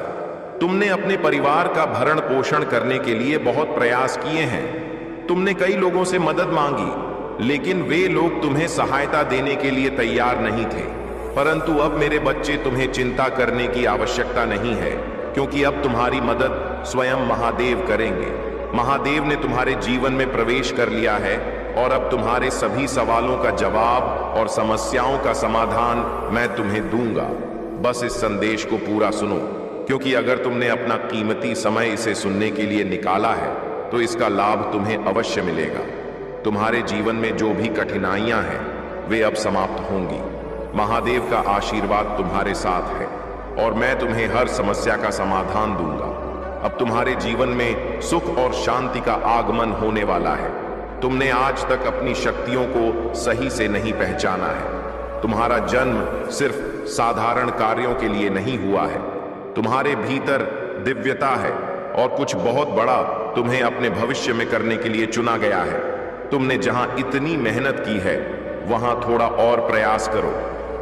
तुमने अपने परिवार का भरण पोषण करने के लिए बहुत प्रयास किए हैं। तुमने कई लोगों से मदद मांगी, लेकिन वे लोग तुम्हें सहायता देने के लिए तैयार नहीं थे। परंतु अब मेरे बच्चे, तुम्हें चिंता करने की आवश्यकता नहीं है, क्योंकि अब तुम्हारी मदद स्वयं महादेव करेंगे। महादेव ने तुम्हारे जीवन में प्रवेश कर लिया है और अब तुम्हारे सभी सवालों का जवाब और समस्याओं का समाधान मैं तुम्हें दूंगा। बस इस संदेश को पूरा सुनो, क्योंकि अगर तुमने अपना कीमती समय इसे सुनने के लिए निकाला है तो इसका लाभ तुम्हें अवश्य मिलेगा। तुम्हारे जीवन में जो भी कठिनाइयां हैं वे अब समाप्त होंगी। महादेव का आशीर्वाद तुम्हारे साथ है और मैं तुम्हें हर समस्या का समाधान दूंगा। अब तुम्हारे जीवन में सुख और शांति का आगमन होने वाला है। तुमने आज तक अपनी शक्तियों को सही से नहीं पहचाना है। तुम्हारा जन्म सिर्फ साधारण कार्यों के लिए नहीं हुआ है। तुम्हारे भीतर दिव्यता है और कुछ बहुत बड़ा तुम्हें अपने भविष्य में करने के लिए चुना गया है। तुमने जहां इतनी मेहनत की है वहां थोड़ा और प्रयास करो।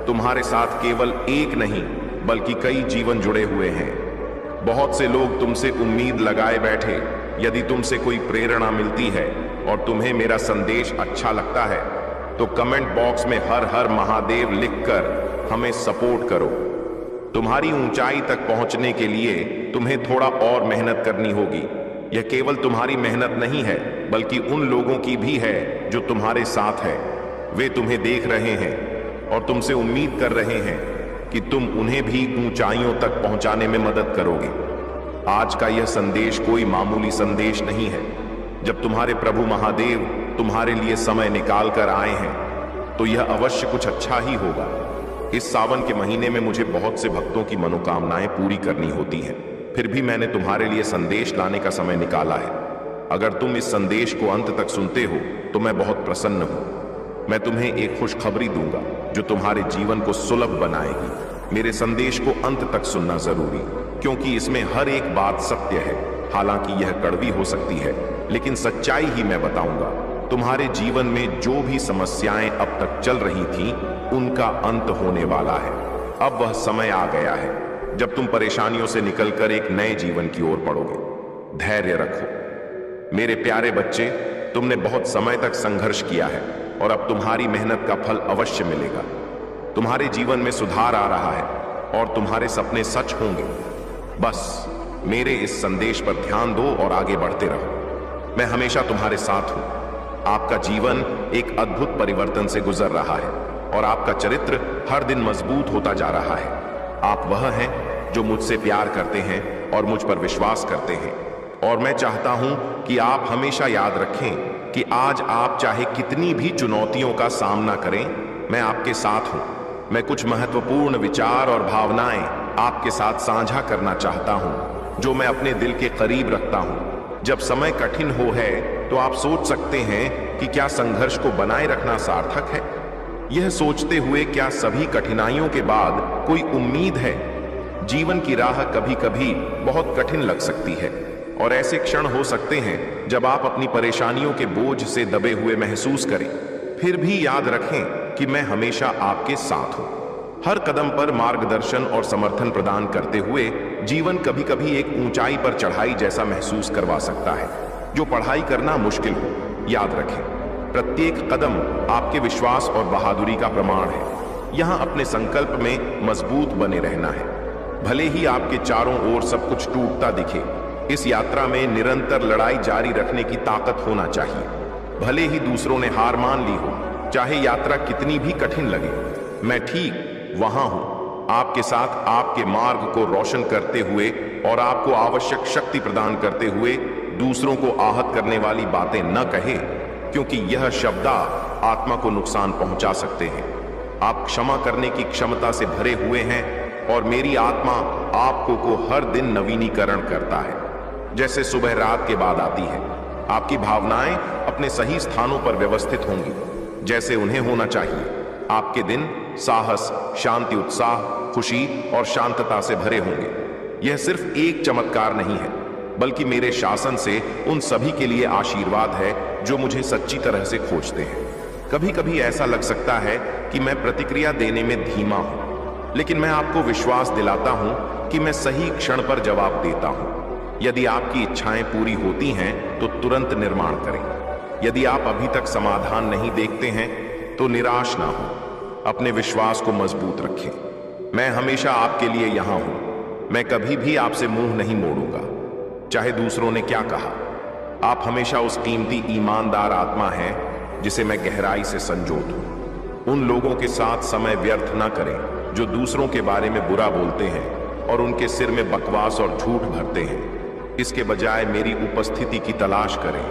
तुम्हारे साथ केवल एक नहीं बल्कि कई जीवन जुड़े हुए हैं। बहुत से लोग तुमसे उम्मीद लगाए बैठे। यदि तुमसे कोई प्रेरणा मिलती है और तुम्हें मेरा संदेश अच्छा लगता है तो कमेंट बॉक्स में हर हर महादेव लिखकर हमें सपोर्ट करो। तुम्हारी ऊंचाई तक पहुंचने के लिए तुम्हें थोड़ा और मेहनत करनी होगी। यह केवल तुम्हारी मेहनत नहीं है बल्कि उन लोगों की भी है जो तुम्हारे साथ है। वे तुम्हें देख रहे हैं और तुमसे उम्मीद कर रहे हैं कि तुम उन्हें भी ऊंचाइयों तक पहुंचाने में मदद करोगे। आज का यह संदेश कोई मामूली संदेश नहीं है। जब तुम्हारे प्रभु महादेव तुम्हारे लिए समय निकाल कर आए हैं तो यह अवश्य कुछ अच्छा ही होगा। इस सावन के महीने में मुझे बहुत से भक्तों की मनोकामनाएं पूरी करनी होती हैं। फिर भी मैंने तुम्हारे लिए संदेश लाने का समय निकाला है। अगर तुम इस संदेश को अंत तक सुनते हो तो मैं बहुत प्रसन्न हूं। मैं तुम्हें एक खुशखबरी दूंगा जो तुम्हारे जीवन को सुलभ बनाएगी। मेरे संदेश को अंत तक सुनना जरूरी, क्योंकि इसमें हर एक बात सत्य है। हालांकि यह कड़वी हो सकती है, लेकिन सच्चाई ही मैं बताऊंगा। तुम्हारे जीवन में जो भी समस्याएं अब तक चल रही थी उनका अंत होने वाला है। अब वह समय आ गया है जब तुम परेशानियों से निकलकर एक नए जीवन की ओर बढ़ोगे। धैर्य रखो मेरे प्यारे बच्चे। तुमने बहुत समय तक संघर्ष किया है और अब तुम्हारी मेहनत का फल अवश्य मिलेगा। तुम्हारे जीवन में सुधार आ रहा है और तुम्हारे सपने सच होंगे। बस मेरे इस संदेश पर ध्यान दो और आगे बढ़ते रहो। मैं हमेशा तुम्हारे साथ हूं। आपका जीवन एक अद्भुत परिवर्तन से गुजर रहा है और आपका चरित्र हर दिन मजबूत होता जा रहा है। आप वह हैं जो मुझसे प्यार करते हैं और मुझ पर विश्वास करते हैं। और मैं चाहता हूं कि आप हमेशा याद रखें कि आज आप चाहे कितनी भी चुनौतियों का सामना करें, मैं आपके साथ हूं। मैं कुछ महत्वपूर्ण विचार और भावनाएं आपके साथ साझा करना चाहता हूं जो मैं अपने दिल के करीब रखता हूं। जब समय कठिन हो है तो आप सोच सकते हैं कि क्या संघर्ष को बनाए रखना सार्थक है। यह सोचते हुए क्या सभी कठिनाइयों के बाद कोई उम्मीद है। जीवन की राह कभी कभी बहुत कठिन लग सकती है और ऐसे क्षण हो सकते हैं जब आप अपनी परेशानियों के बोझ से दबे हुए महसूस करें। फिर भी याद रखें कि मैं हमेशा आपके साथ हूं। हर कदम पर मार्गदर्शन और समर्थन प्रदान करते हुए जीवन कभी कभी एक ऊंचाई पर चढ़ाई जैसा महसूस करवा सकता है जो पढ़ाई करना मुश्किल हो। याद रखें प्रत्येक कदम आपके विश्वास और बहादुरी का प्रमाण है। यहां अपने संकल्प में मजबूत बने रहना है। भले ही आपके चारों ओर सब कुछ टूटता दिखे, इस यात्रा में निरंतर लड़ाई जारी रखने की ताकत होना चाहिए। भले ही दूसरों ने हार मान ली हो, चाहे यात्रा कितनी भी कठिन लगे, मैं ठीक वहां हूं आपके साथ, आपके मार्ग को रोशन करते हुए और आपको आवश्यक शक्ति प्रदान करते हुए। दूसरों को आहत करने वाली बातें न कहे, क्योंकि यह शब्द आत्मा को नुकसान पहुंचा सकते हैं। आप क्षमा करने की क्षमता से भरे हुए हैं और मेरी आत्मा आपको को हर दिन नवीनीकरण करता है। जैसे सुबह रात के बाद आती है, आपकी भावनाएं अपने सही स्थानों पर व्यवस्थित होंगी जैसे उन्हें होना चाहिए। आपके दिन साहस, शांति, उत्साह, खुशी और शांतता से भरे होंगे। यह सिर्फ एक चमत्कार नहीं है, बल्कि मेरे शासन से उन सभी के लिए आशीर्वाद है जो मुझे सच्ची तरह से खोजते हैं। कभी कभी ऐसा लग सकता है कि मैं प्रतिक्रिया देने में धीमा हूं, लेकिन मैं आपको विश्वास दिलाता हूं कि मैं सही क्षण पर जवाब देता हूं। यदि आपकी इच्छाएं पूरी होती हैं तो तुरंत निर्माण करें। यदि आप अभी तक समाधान नहीं देखते हैं तो निराश ना हो, अपने विश्वास को मजबूत रखें। मैं हमेशा आपके लिए यहां हूं। मैं कभी भी आपसे मुंह नहीं मोड़ूंगा, चाहे दूसरों ने क्या कहा। आप हमेशा उस कीमती ईमानदार आत्मा हैं जिसे मैं गहराई से संजोत हूं। उन लोगों के साथ समय व्यर्थ ना करें जो दूसरों के बारे में बुरा बोलते हैं और उनके सिर में बकवास और झूठ भरते हैं। इसके बजाय मेरी उपस्थिति की तलाश करें,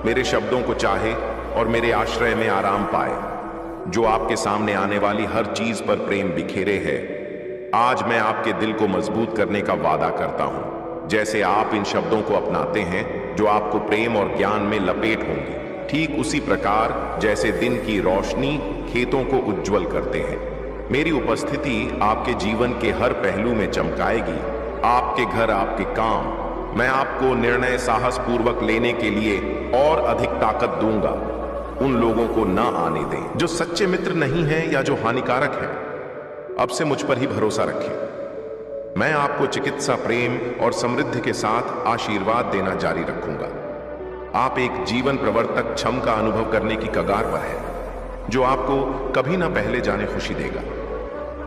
मेरे शब्दों को चाहे और मेरे आश्रय में आराम पाए, जो आपके सामने आने वाली हर चीज पर प्रेम बिखेरे है। आज मैं आपके दिल को मजबूत करने का वादा करता हूं, जैसे आप इन शब्दों को अपनाते हैं जो आपको प्रेम और ज्ञान में लपेट होंगे, ठीक उसी प्रकार जैसे दिन की रोशनी खेतों को उज्जवल करते हैं। मेरी उपस्थिति आपके जीवन के हर पहलू में चमकाएगी। आपके घर, आपके काम, मैं आपको निर्णय साहस पूर्वक लेने के लिए और अधिक ताकत दूंगा। उन लोगों को ना आने दें जो सच्चे मित्र नहीं हैं या जो हानिकारक हैं। अब से मुझ पर ही भरोसा रखें। मैं आपको चिकित्सा, प्रेम और समृद्धि के साथ आशीर्वाद देना जारी रखूंगा। आप एक जीवन प्रवर्तक क्षम का अनुभव करने की कगार पर है, जो आपको कभी ना पहले जाने खुशी देगा।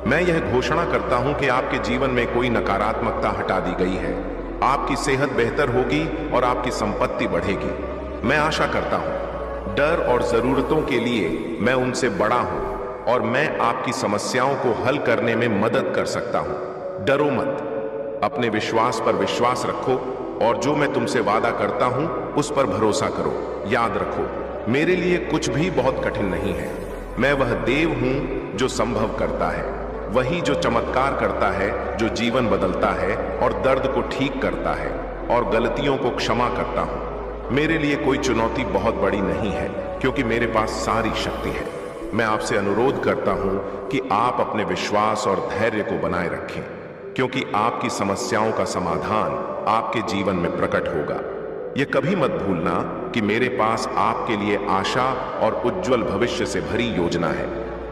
मैं यह घोषणा करता हूं कि आपके जीवन में कोई नकारात्मकता हटा दी गई है। आपकी सेहत बेहतर होगी और आपकी संपत्ति बढ़ेगी। मैं आशा करता हूं, डर और जरूरतों के लिए मैं उनसे बड़ा हूं और मैं आपकी समस्याओं को हल करने में मदद कर सकता हूं। डरो मत, अपने विश्वास पर विश्वास रखो और जो मैं तुमसे वादा करता हूं उस पर भरोसा करो। याद रखो, मेरे लिए कुछ भी बहुत कठिन नहीं है। मैं वह देव हूं जो संभव करता है, वही जो चमत्कार करता है, जो जीवन बदलता है और दर्द को ठीक करता है और गलतियों को क्षमा करता हूं। मेरे लिए कोई चुनौती बहुत बड़ी नहीं है, क्योंकि मेरे पास सारी शक्ति है। मैं आपसे अनुरोध करता हूं कि आप अपने विश्वास और धैर्य को बनाए रखें, क्योंकि आपकी समस्याओं का समाधान आपके जीवन में प्रकट होगा। यह कभी मत भूलना कि मेरे पास आपके लिए आशा और उज्जवल भविष्य से भरी योजना है।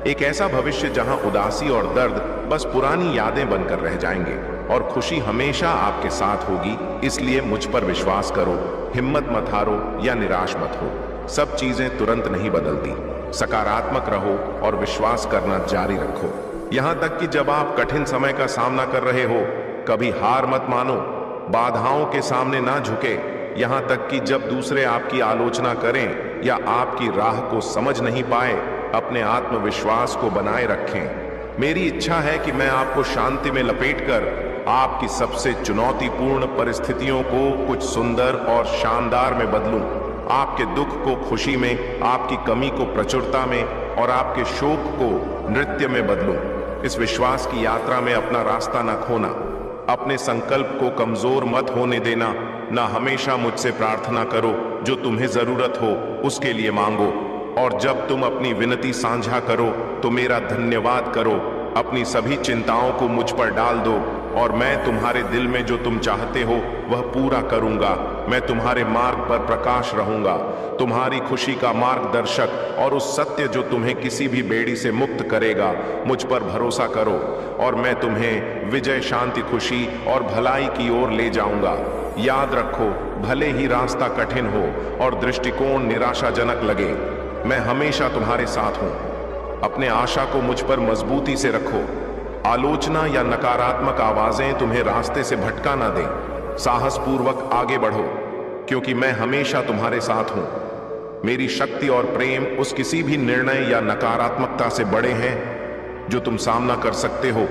एक ऐसा भविष्य जहां उदासी और दर्द बस पुरानी यादें बनकर रह जाएंगे और खुशी हमेशा आपके साथ होगी। इसलिए मुझ पर विश्वास करो, हिम्मत मत हारो या निराश मत हो। सब चीजें तुरंत नहीं बदलती। सकारात्मक रहो और विश्वास करना जारी रखो, यहां तक कि जब आप कठिन समय का सामना कर रहे हो। कभी हार मत मानो, बाधाओं के सामने ना झुके, यहां तक कि जब दूसरे आपकी आलोचना करें या आपकी राह को समझ नहीं पाए। अपने आत्मविश्वास को बनाए रखें। मेरी इच्छा है कि मैं आपको शांति में लपेटकर आपकी सबसे चुनौतीपूर्ण परिस्थितियों को कुछ सुंदर और शानदार में बदलूं। आपके दुख को खुशी में, आपकी कमी को प्रचुरता में और आपके शोक को नृत्य में बदलूं। इस विश्वास की यात्रा में अपना रास्ता न खोना, अपने संकल्प को कमजोर मत होने देना। ना हमेशा मुझसे प्रार्थना करो, जो तुम्हें जरूरत हो उसके लिए मांगो, और जब तुम अपनी विनती साझा करो तो मेरा धन्यवाद करो। अपनी सभी चिंताओं को मुझ पर डाल दो और मैं तुम्हारे दिल में जो तुम चाहते हो वह पूरा करूंगा। मैं तुम्हारे मार्ग पर प्रकाश रहूंगा, तुम्हारी खुशी का मार्गदर्शक और उस सत्य जो तुम्हें किसी भी बेड़ी से मुक्त करेगा। मुझ पर भरोसा करो और मैं तुम्हें विजय, शांति, खुशी और भलाई की ओर ले जाऊंगा। याद रखो, भले ही रास्ता कठिन हो और दृष्टिकोण निराशाजनक लगे, मैं हमेशा तुम्हारे साथ हूं। अपने आशा को मुझ पर मजबूती से रखो। आलोचना या नकारात्मक आवाजें तुम्हें रास्ते से भटका ना दें। साहस पूर्वक आगे बढ़ो, क्योंकि मैं हमेशा तुम्हारे साथ हूं। मेरी शक्ति और प्रेम उस किसी भी निर्णय या नकारात्मकता से बड़े हैं जो तुम सामना कर सकते हो।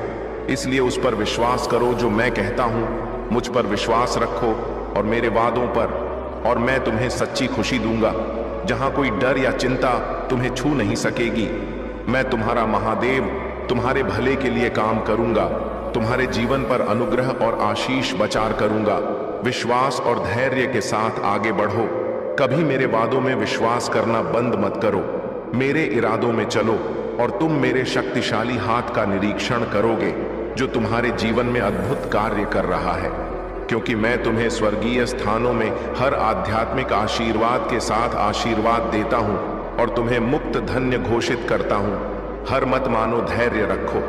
इसलिए उस पर विश्वास करो जो मैं कहता हूं। मुझ पर विश्वास रखो और मेरे वादों पर, और मैं तुम्हें सच्ची खुशी दूंगा जहां कोई डर या चिंता तुम्हें छू नहीं सकेगी। मैं तुम्हारा महादेव तुम्हारे भले के लिए काम करूंगा, तुम्हारे जीवन पर अनुग्रह और आशीष बचार करूंगा। विश्वास और धैर्य के साथ आगे बढ़ो। कभी मेरे वादों में विश्वास करना बंद मत करो। मेरे इरादों में चलो और तुम मेरे शक्तिशाली हाथ का निरीक्षण करोगे जो तुम्हारे जीवन में अद्भुत कार्य कर रहा है। क्योंकि मैं तुम्हें स्वर्गीय स्थानों में हर आध्यात्मिक आशीर्वाद के साथ आशीर्वाद देता हूं और तुम्हें मुक्त धन्य घोषित करता हूं। हर मत मानो, धैर्य रखो,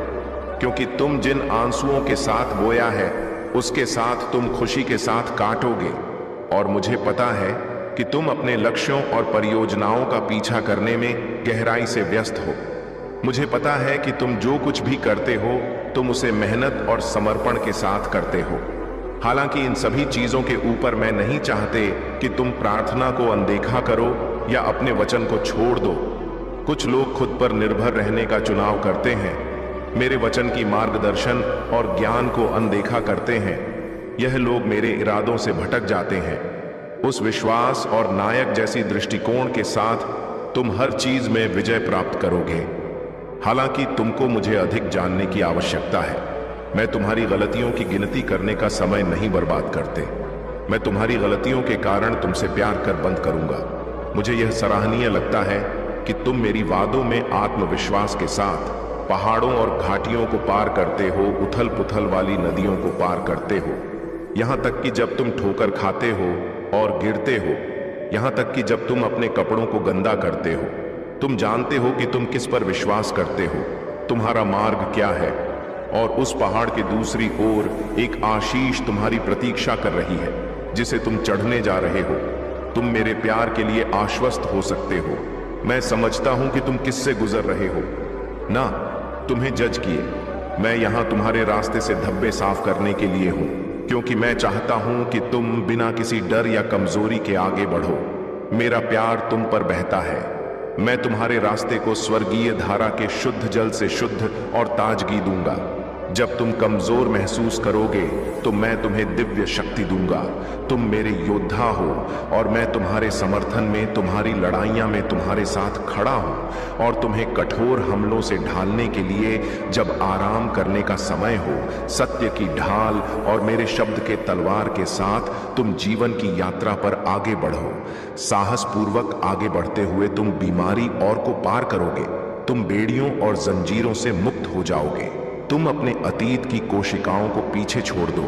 क्योंकि तुम जिन आंसुओं के साथ बोया है उसके साथ तुम खुशी के साथ काटोगे। और मुझे पता है कि तुम अपने लक्ष्यों और परियोजनाओं का पीछा करने में गहराई से व्यस्त हो। मुझे पता है कि तुम जो कुछ भी करते हो तुम उसे मेहनत और समर्पण के साथ करते हो। हालांकि इन सभी चीजों के ऊपर मैं नहीं चाहते कि तुम प्रार्थना को अनदेखा करो या अपने वचन को छोड़ दो। कुछ लोग खुद पर निर्भर रहने का चुनाव करते हैं, मेरे वचन की मार्गदर्शन और ज्ञान को अनदेखा करते हैं। यह लोग मेरे इरादों से भटक जाते हैं। उस विश्वास और नायक जैसी दृष्टिकोण के साथ तुम हर चीज में विजय प्राप्त करोगे। हालांकि तुमको मुझे अधिक जानने की आवश्यकता है। मैं तुम्हारी गलतियों की गिनती करने का समय नहीं बर्बाद करते। मैं तुम्हारी गलतियों के कारण तुमसे प्यार कर बंद करूंगा। मुझे यह सराहनीय लगता है कि तुम मेरी वादों में आत्मविश्वास के साथ पहाड़ों और घाटियों को पार करते हो, उथल पुथल वाली नदियों को पार करते हो। यहां तक कि जब तुम ठोकर खाते हो और गिरते हो, यहां तक कि जब तुम अपने कपड़ों को गंदा करते हो, तुम जानते हो कि तुम किस पर विश्वास करते हो, तुम्हारा मार्ग क्या है। और उस पहाड़ की दूसरी ओर एक आशीष तुम्हारी प्रतीक्षा कर रही है जिसे तुम चढ़ने जा रहे हो। तुम मेरे प्यार के लिए आश्वस्त हो सकते हो। मैं समझता हूं कि तुम किससे गुजर रहे हो, ना तुम्हें जज किए। मैं यहां तुम्हारे रास्ते से धब्बे साफ करने के लिए हूं, क्योंकि मैं चाहता हूं कि तुम बिना किसी डर या कमजोरी के आगे बढ़ो। मेरा प्यार तुम पर बहता है। मैं तुम्हारे रास्ते को स्वर्गीय धारा के शुद्ध जल से शुद्ध और ताजगी दूंगा। जब तुम कमजोर महसूस करोगे तो मैं तुम्हें दिव्य शक्ति दूंगा। तुम मेरे योद्धा हो और मैं तुम्हारे समर्थन में, तुम्हारी लड़ाइयां में तुम्हारे साथ खड़ा हूं। और तुम्हें कठोर हमलों से ढालने के लिए जब आराम करने का समय हो, सत्य की ढाल और मेरे शब्द के तलवार के साथ तुम जीवन की यात्रा पर आगे बढ़ो। साहस पूर्वक आगे बढ़ते हुए तुम बीमारी और को पार करोगे। तुम बेड़ियों और जंजीरों से मुक्त हो जाओगे। तुम अपने अतीत की कोशिकाओं को पीछे छोड़ दो।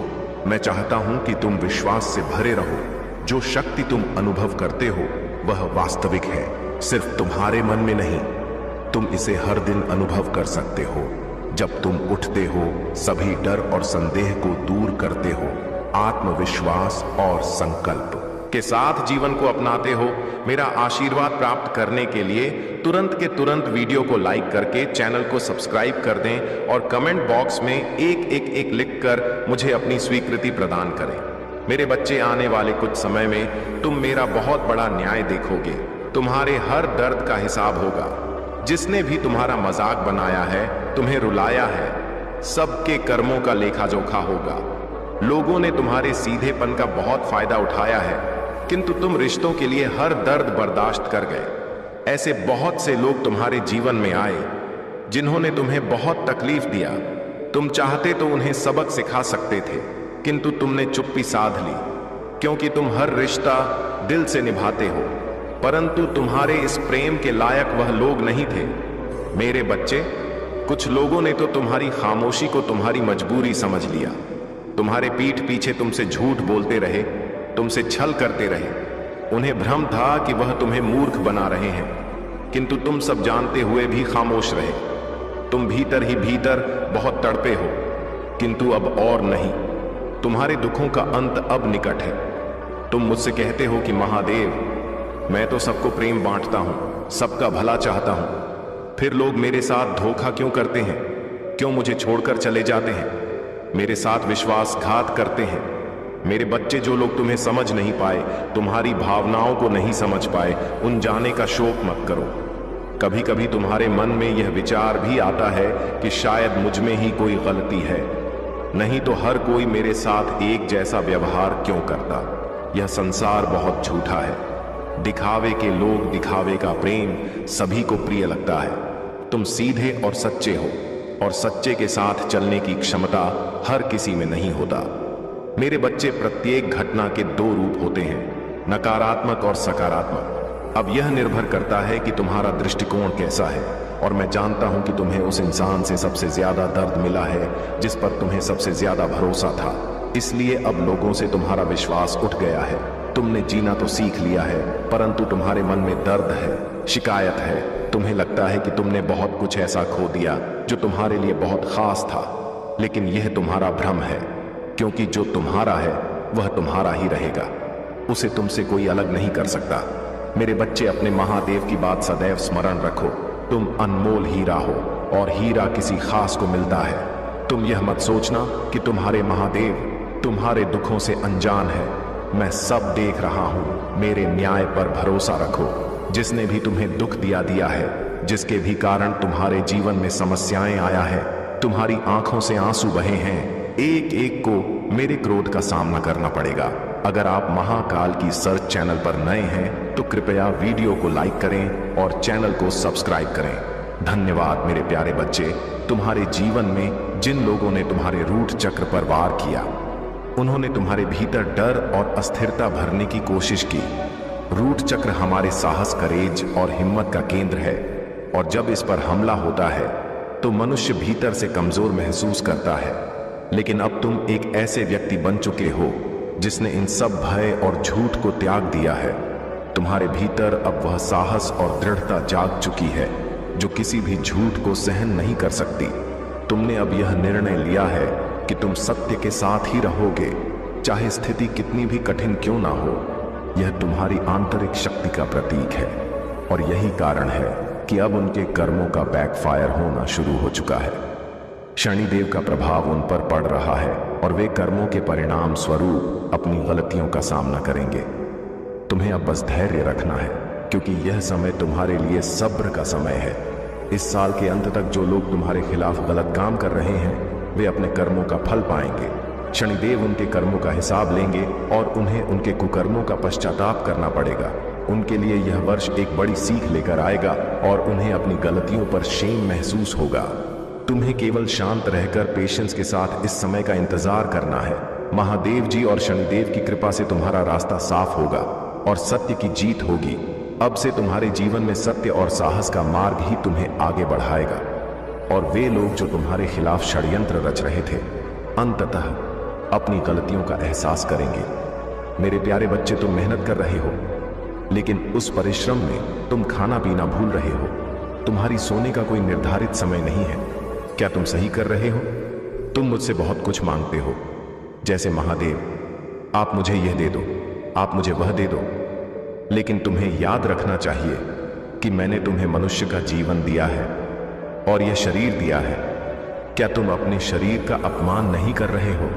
मैं चाहता हूं कि तुम विश्वास से भरे रहो। जो शक्ति तुम अनुभव करते हो वह वास्तविक है, सिर्फ तुम्हारे मन में नहीं। तुम इसे हर दिन अनुभव कर सकते हो। जब तुम उठते हो, सभी डर और संदेह को दूर करते हो, आत्मविश्वास और संकल्प के साथ जीवन को अपनाते हो। मेरा आशीर्वाद प्राप्त करने के लिए तुरंत के तुरंत वीडियो को लाइक करके चैनल को सब्सक्राइब कर दें और कमेंट बॉक्स में एक लिखकर मुझे अपनी स्वीकृति प्रदान करें। मेरे बच्चे, आने वाले कुछ समय में तुम मेरा बहुत बड़ा न्याय देखोगे। तुम्हारे हर दर्द का हिसाब होगा। जिसने भी तुम्हारा मजाक बनाया है, तुम्हें रुलाया है, सबके कर्मों का लेखा जोखा होगा। लोगों ने तुम्हारे सीधेपन का बहुत फायदा उठाया है, किंतु तुम रिश्तों के लिए हर दर्द बर्दाश्त कर गए। ऐसे बहुत से लोग तुम्हारे जीवन में आए जिन्होंने तुम्हें बहुत तकलीफ दिया। तुम चाहते तो उन्हें सबक सिखा सकते थे, किंतु तुमने चुप्पी साध ली, क्योंकि तुम हर रिश्ता दिल से निभाते हो। परंतु तुम्हारे इस प्रेम के लायक वह लोग नहीं थे। मेरे बच्चे, कुछ लोगों ने तो तुम्हारी खामोशी को तुम्हारी मजबूरी समझ लिया। तुम्हारे पीठ पीछे तुमसे झूठ बोलते रहे, तुमसे छल करते रहे। उन्हें भ्रम था कि वह तुम्हें मूर्ख बना रहे हैं, किंतु तुम सब जानते हुए भी खामोश रहे। तुम भीतर ही भीतर बहुत तड़पे हो, किंतु अब और नहीं। तुम्हारे दुखों का अंत अब निकट है। तुम मुझसे कहते हो कि महादेव, मैं तो सबको प्रेम बांटता हूं, सबका भला चाहता हूं, फिर लोग मेरे साथ धोखा क्यों करते हैं? क्यों मुझे छोड़कर चले जाते हैं? मेरे साथ विश्वासघात करते हैं। मेरे बच्चे, जो लोग तुम्हें समझ नहीं पाए, तुम्हारी भावनाओं को नहीं समझ पाए, उन जाने का शोक मत करो। कभी कभी तुम्हारे मन में यह विचार भी आता है कि शायद मुझ में ही कोई गलती है, नहीं तो हर कोई मेरे साथ एक जैसा व्यवहार क्यों करता। यह संसार बहुत झूठा है। दिखावे के लोग, दिखावे का प्रेम सभी को प्रिय लगता है। तुम सीधे और सच्चे हो, और सच्चे के साथ चलने की क्षमता हर किसी में नहीं होता। मेरे बच्चे, प्रत्येक घटना के दो रूप होते हैं, नकारात्मक और सकारात्मक। अब यह निर्भर करता है कि तुम्हारा दृष्टिकोण कैसा है। और मैं जानता हूं कि तुम्हें उस इंसान से सबसे ज्यादा दर्द मिला है जिस पर तुम्हें सबसे ज्यादा भरोसा था। इसलिए अब लोगों से तुम्हारा विश्वास उठ गया है। तुमने जीना तो सीख लिया है, परंतु तुम्हारे मन में दर्द है, शिकायत है। तुम्हें लगता है कि तुमने बहुत कुछ ऐसा खो दिया जो तुम्हारे लिए बहुत खास था, लेकिन यह तुम्हारा भ्रम है, क्योंकि जो तुम्हारा है वह तुम्हारा ही रहेगा। उसे तुमसे कोई अलग नहीं कर सकता। मेरे बच्चे, अपने महादेव की बात सदैव स्मरण रखो। तुम अनमोल हीरा हो और हीरा किसी खास को मिलता है। तुम यह मत सोचना कि तुम्हारे महादेव तुम्हारे दुखों से अनजान है। मैं सब देख रहा हूं। मेरे न्याय पर भरोसा रखो। जिसने भी तुम्हें दुख दिया है, जिसके भी कारण तुम्हारे जीवन में समस्याएं आया है, तुम्हारी आंखों से आंसू बहे हैं, एक एक को मेरे क्रोध का सामना करना पड़ेगा। अगर आप महाकाल की सर्च चैनल पर नए हैं तो कृपया वीडियो को लाइक करें और चैनल को सब्सक्राइब करें। धन्यवाद मेरे प्यारे बच्चे। तुम्हारे जीवन में जिन लोगों ने तुम्हारे रूट चक्र पर वार किया, उन्होंने तुम्हारे भीतर डर और अस्थिरता भरने की कोशिश की। रूट चक्र हमारे साहस, करेज और हिम्मत का केंद्र है, और जब इस पर हमला होता है तो मनुष्य भीतर से कमजोर महसूस करता है। लेकिन अब तुम एक ऐसे व्यक्ति बन चुके हो जिसने इन सब भय और झूठ को त्याग दिया है। तुम्हारे भीतर अब वह साहस और दृढ़ता जाग चुकी है जो किसी भी झूठ को सहन नहीं कर सकती। तुमने अब यह निर्णय लिया है कि तुम सत्य के साथ ही रहोगे, चाहे स्थिति कितनी भी कठिन क्यों ना हो। यह तुम्हारी आंतरिक शक्ति का प्रतीक है, और यही कारण है कि अब उनके कर्मों का बैकफायर होना शुरू हो चुका है। शनिदेव का प्रभाव उन पर पड़ रहा है और वे कर्मों के परिणाम स्वरूप अपनी गलतियों का सामना करेंगे। तुम्हें अब बस धैर्य रखना है, क्योंकि यह समय तुम्हारे लिए सब्र का समय है। इस साल के अंत तक जो लोग तुम्हारे खिलाफ गलत काम कर रहे हैं, वे अपने कर्मों का फल पाएंगे। शनिदेव उनके कर्मों का हिसाब लेंगे और उन्हें उनके कुकर्मों का पश्चाताप करना पड़ेगा। उनके लिए यह वर्ष एक बड़ी सीख लेकर आएगा और उन्हें अपनी गलतियों पर शेम महसूस होगा। तुम्हें केवल शांत रहकर पेशेंस के साथ इस समय का इंतजार करना है। महादेव जी और शनिदेव की कृपा से तुम्हारा रास्ता साफ होगा और सत्य की जीत होगी। अब से तुम्हारे जीवन में सत्य और साहस का मार्ग ही तुम्हें आगे बढ़ाएगा, और वे लोग जो तुम्हारे खिलाफ षड्यंत्र रच रहे थे, अंततः अपनी गलतियों का एहसास करेंगे। मेरे प्यारे बच्चे, तुम मेहनत कर रहे हो, लेकिन उस परिश्रम में तुम खाना पीना भूल रहे हो। तुम्हारी सोने का कोई निर्धारित समय नहीं है। क्या तुम सही कर रहे हो? तुम मुझसे बहुत कुछ मांगते हो, जैसे महादेव, आप मुझे यह दे दो, आप मुझे वह दे दो। लेकिन तुम्हें याद रखना चाहिए कि मैंने तुम्हें मनुष्य का जीवन दिया है और यह शरीर दिया है। क्या तुम अपने शरीर का अपमान नहीं कर रहे हो?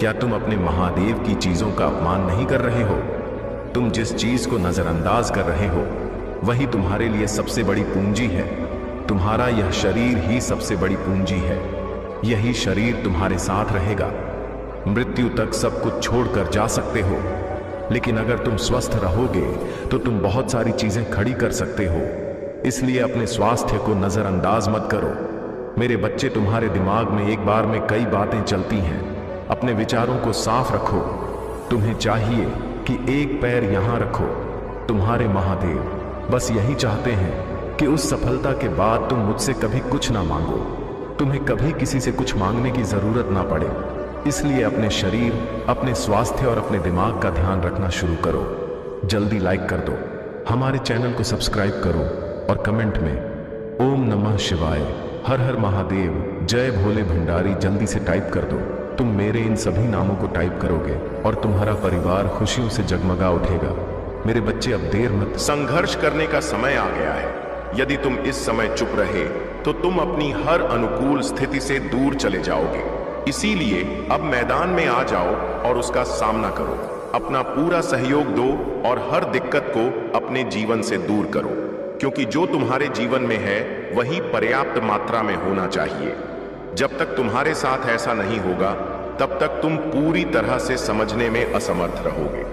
क्या तुम अपने महादेव की चीजों का अपमान नहीं कर रहे हो? तुम जिस चीज को नजरअंदाज कर रहे हो, वही तुम्हारे लिए सबसे बड़ी पूंजी है। तुम्हारा यह शरीर ही सबसे बड़ी पूंजी है। यही शरीर तुम्हारे साथ रहेगा। मृत्यु तक सब कुछ छोड़कर जा सकते हो, लेकिन अगर तुम स्वस्थ रहोगे तो तुम बहुत सारी चीजें खड़ी कर सकते हो। इसलिए अपने स्वास्थ्य को नजरअंदाज मत करो। मेरे बच्चे, तुम्हारे दिमाग में एक बार में कई बातें चलती हैं। अपने विचारों को साफ रखो। तुम्हें चाहिए कि एक पैर यहां रखो। तुम्हारे महादेव बस यही चाहते हैं कि उस सफलता के बाद तुम मुझसे कभी कुछ ना मांगो। तुम्हें कभी किसी से कुछ मांगने की जरूरत ना पड़े। इसलिए अपने शरीर, अपने स्वास्थ्य और अपने दिमाग का ध्यान रखना शुरू करो। जल्दी लाइक कर दो, हमारे चैनल को सब्सक्राइब करो और कमेंट में ओम नमः शिवाय, हर हर महादेव, जय भोले भंडारी जल्दी से टाइप कर दो। तुम मेरे इन सभी नामों को टाइप करोगे और तुम्हारा परिवार खुशियों से जगमगा उठेगा। मेरे बच्चे, अब देर मत। संघर्ष करने का समय आ गया है। यदि तुम इस समय चुप रहे तो तुम अपनी हर अनुकूल स्थिति से दूर चले जाओगे। इसीलिए अब मैदान में आ जाओ और उसका सामना करो। अपना पूरा सहयोग दो और हर दिक्कत को अपने जीवन से दूर करो, क्योंकि जो तुम्हारे जीवन में है वही पर्याप्त मात्रा में होना चाहिए। जब तक तुम्हारे साथ ऐसा नहीं होगा, तब तक तुम पूरी तरह से समझने में असमर्थ रहोगे।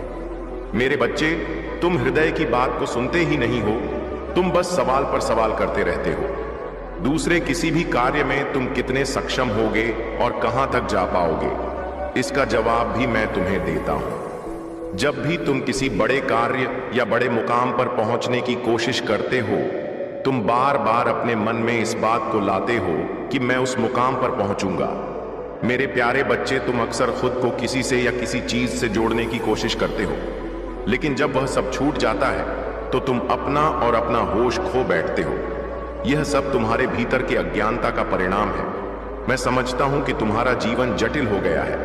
मेरे बच्चे, तुम हृदय की बात को सुनते ही नहीं हो। तुम बस सवाल पर सवाल करते रहते हो। दूसरे किसी भी कार्य में तुम कितने सक्षम होगे और कहां तक जा पाओगे, इसका जवाब भी मैं तुम्हें देता हूं। जब भी तुम किसी बड़े कार्य या बड़े मुकाम पर पहुंचने की कोशिश करते हो, तुम बार बार अपने मन में इस बात को लाते हो कि मैं उस मुकाम पर पहुंचूंगा। मेरे प्यारे बच्चे, तुम अक्सर खुद को किसी से या किसी चीज से जोड़ने की कोशिश करते हो, लेकिन जब वह सब छूट जाता है तो तुम अपना और अपना होश खो बैठते हो। यह सब तुम्हारे भीतर के अज्ञानता का परिणाम है। मैं समझता हूं कि तुम्हारा जीवन जटिल हो गया है,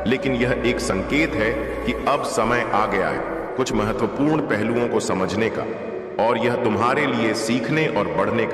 लेकिन यह एक संकेत है कि अब समय आ गया है कुछ महत्वपूर्ण पहलुओं को समझने का, और यह तुम्हारे लिए सीखने और बढ़ने का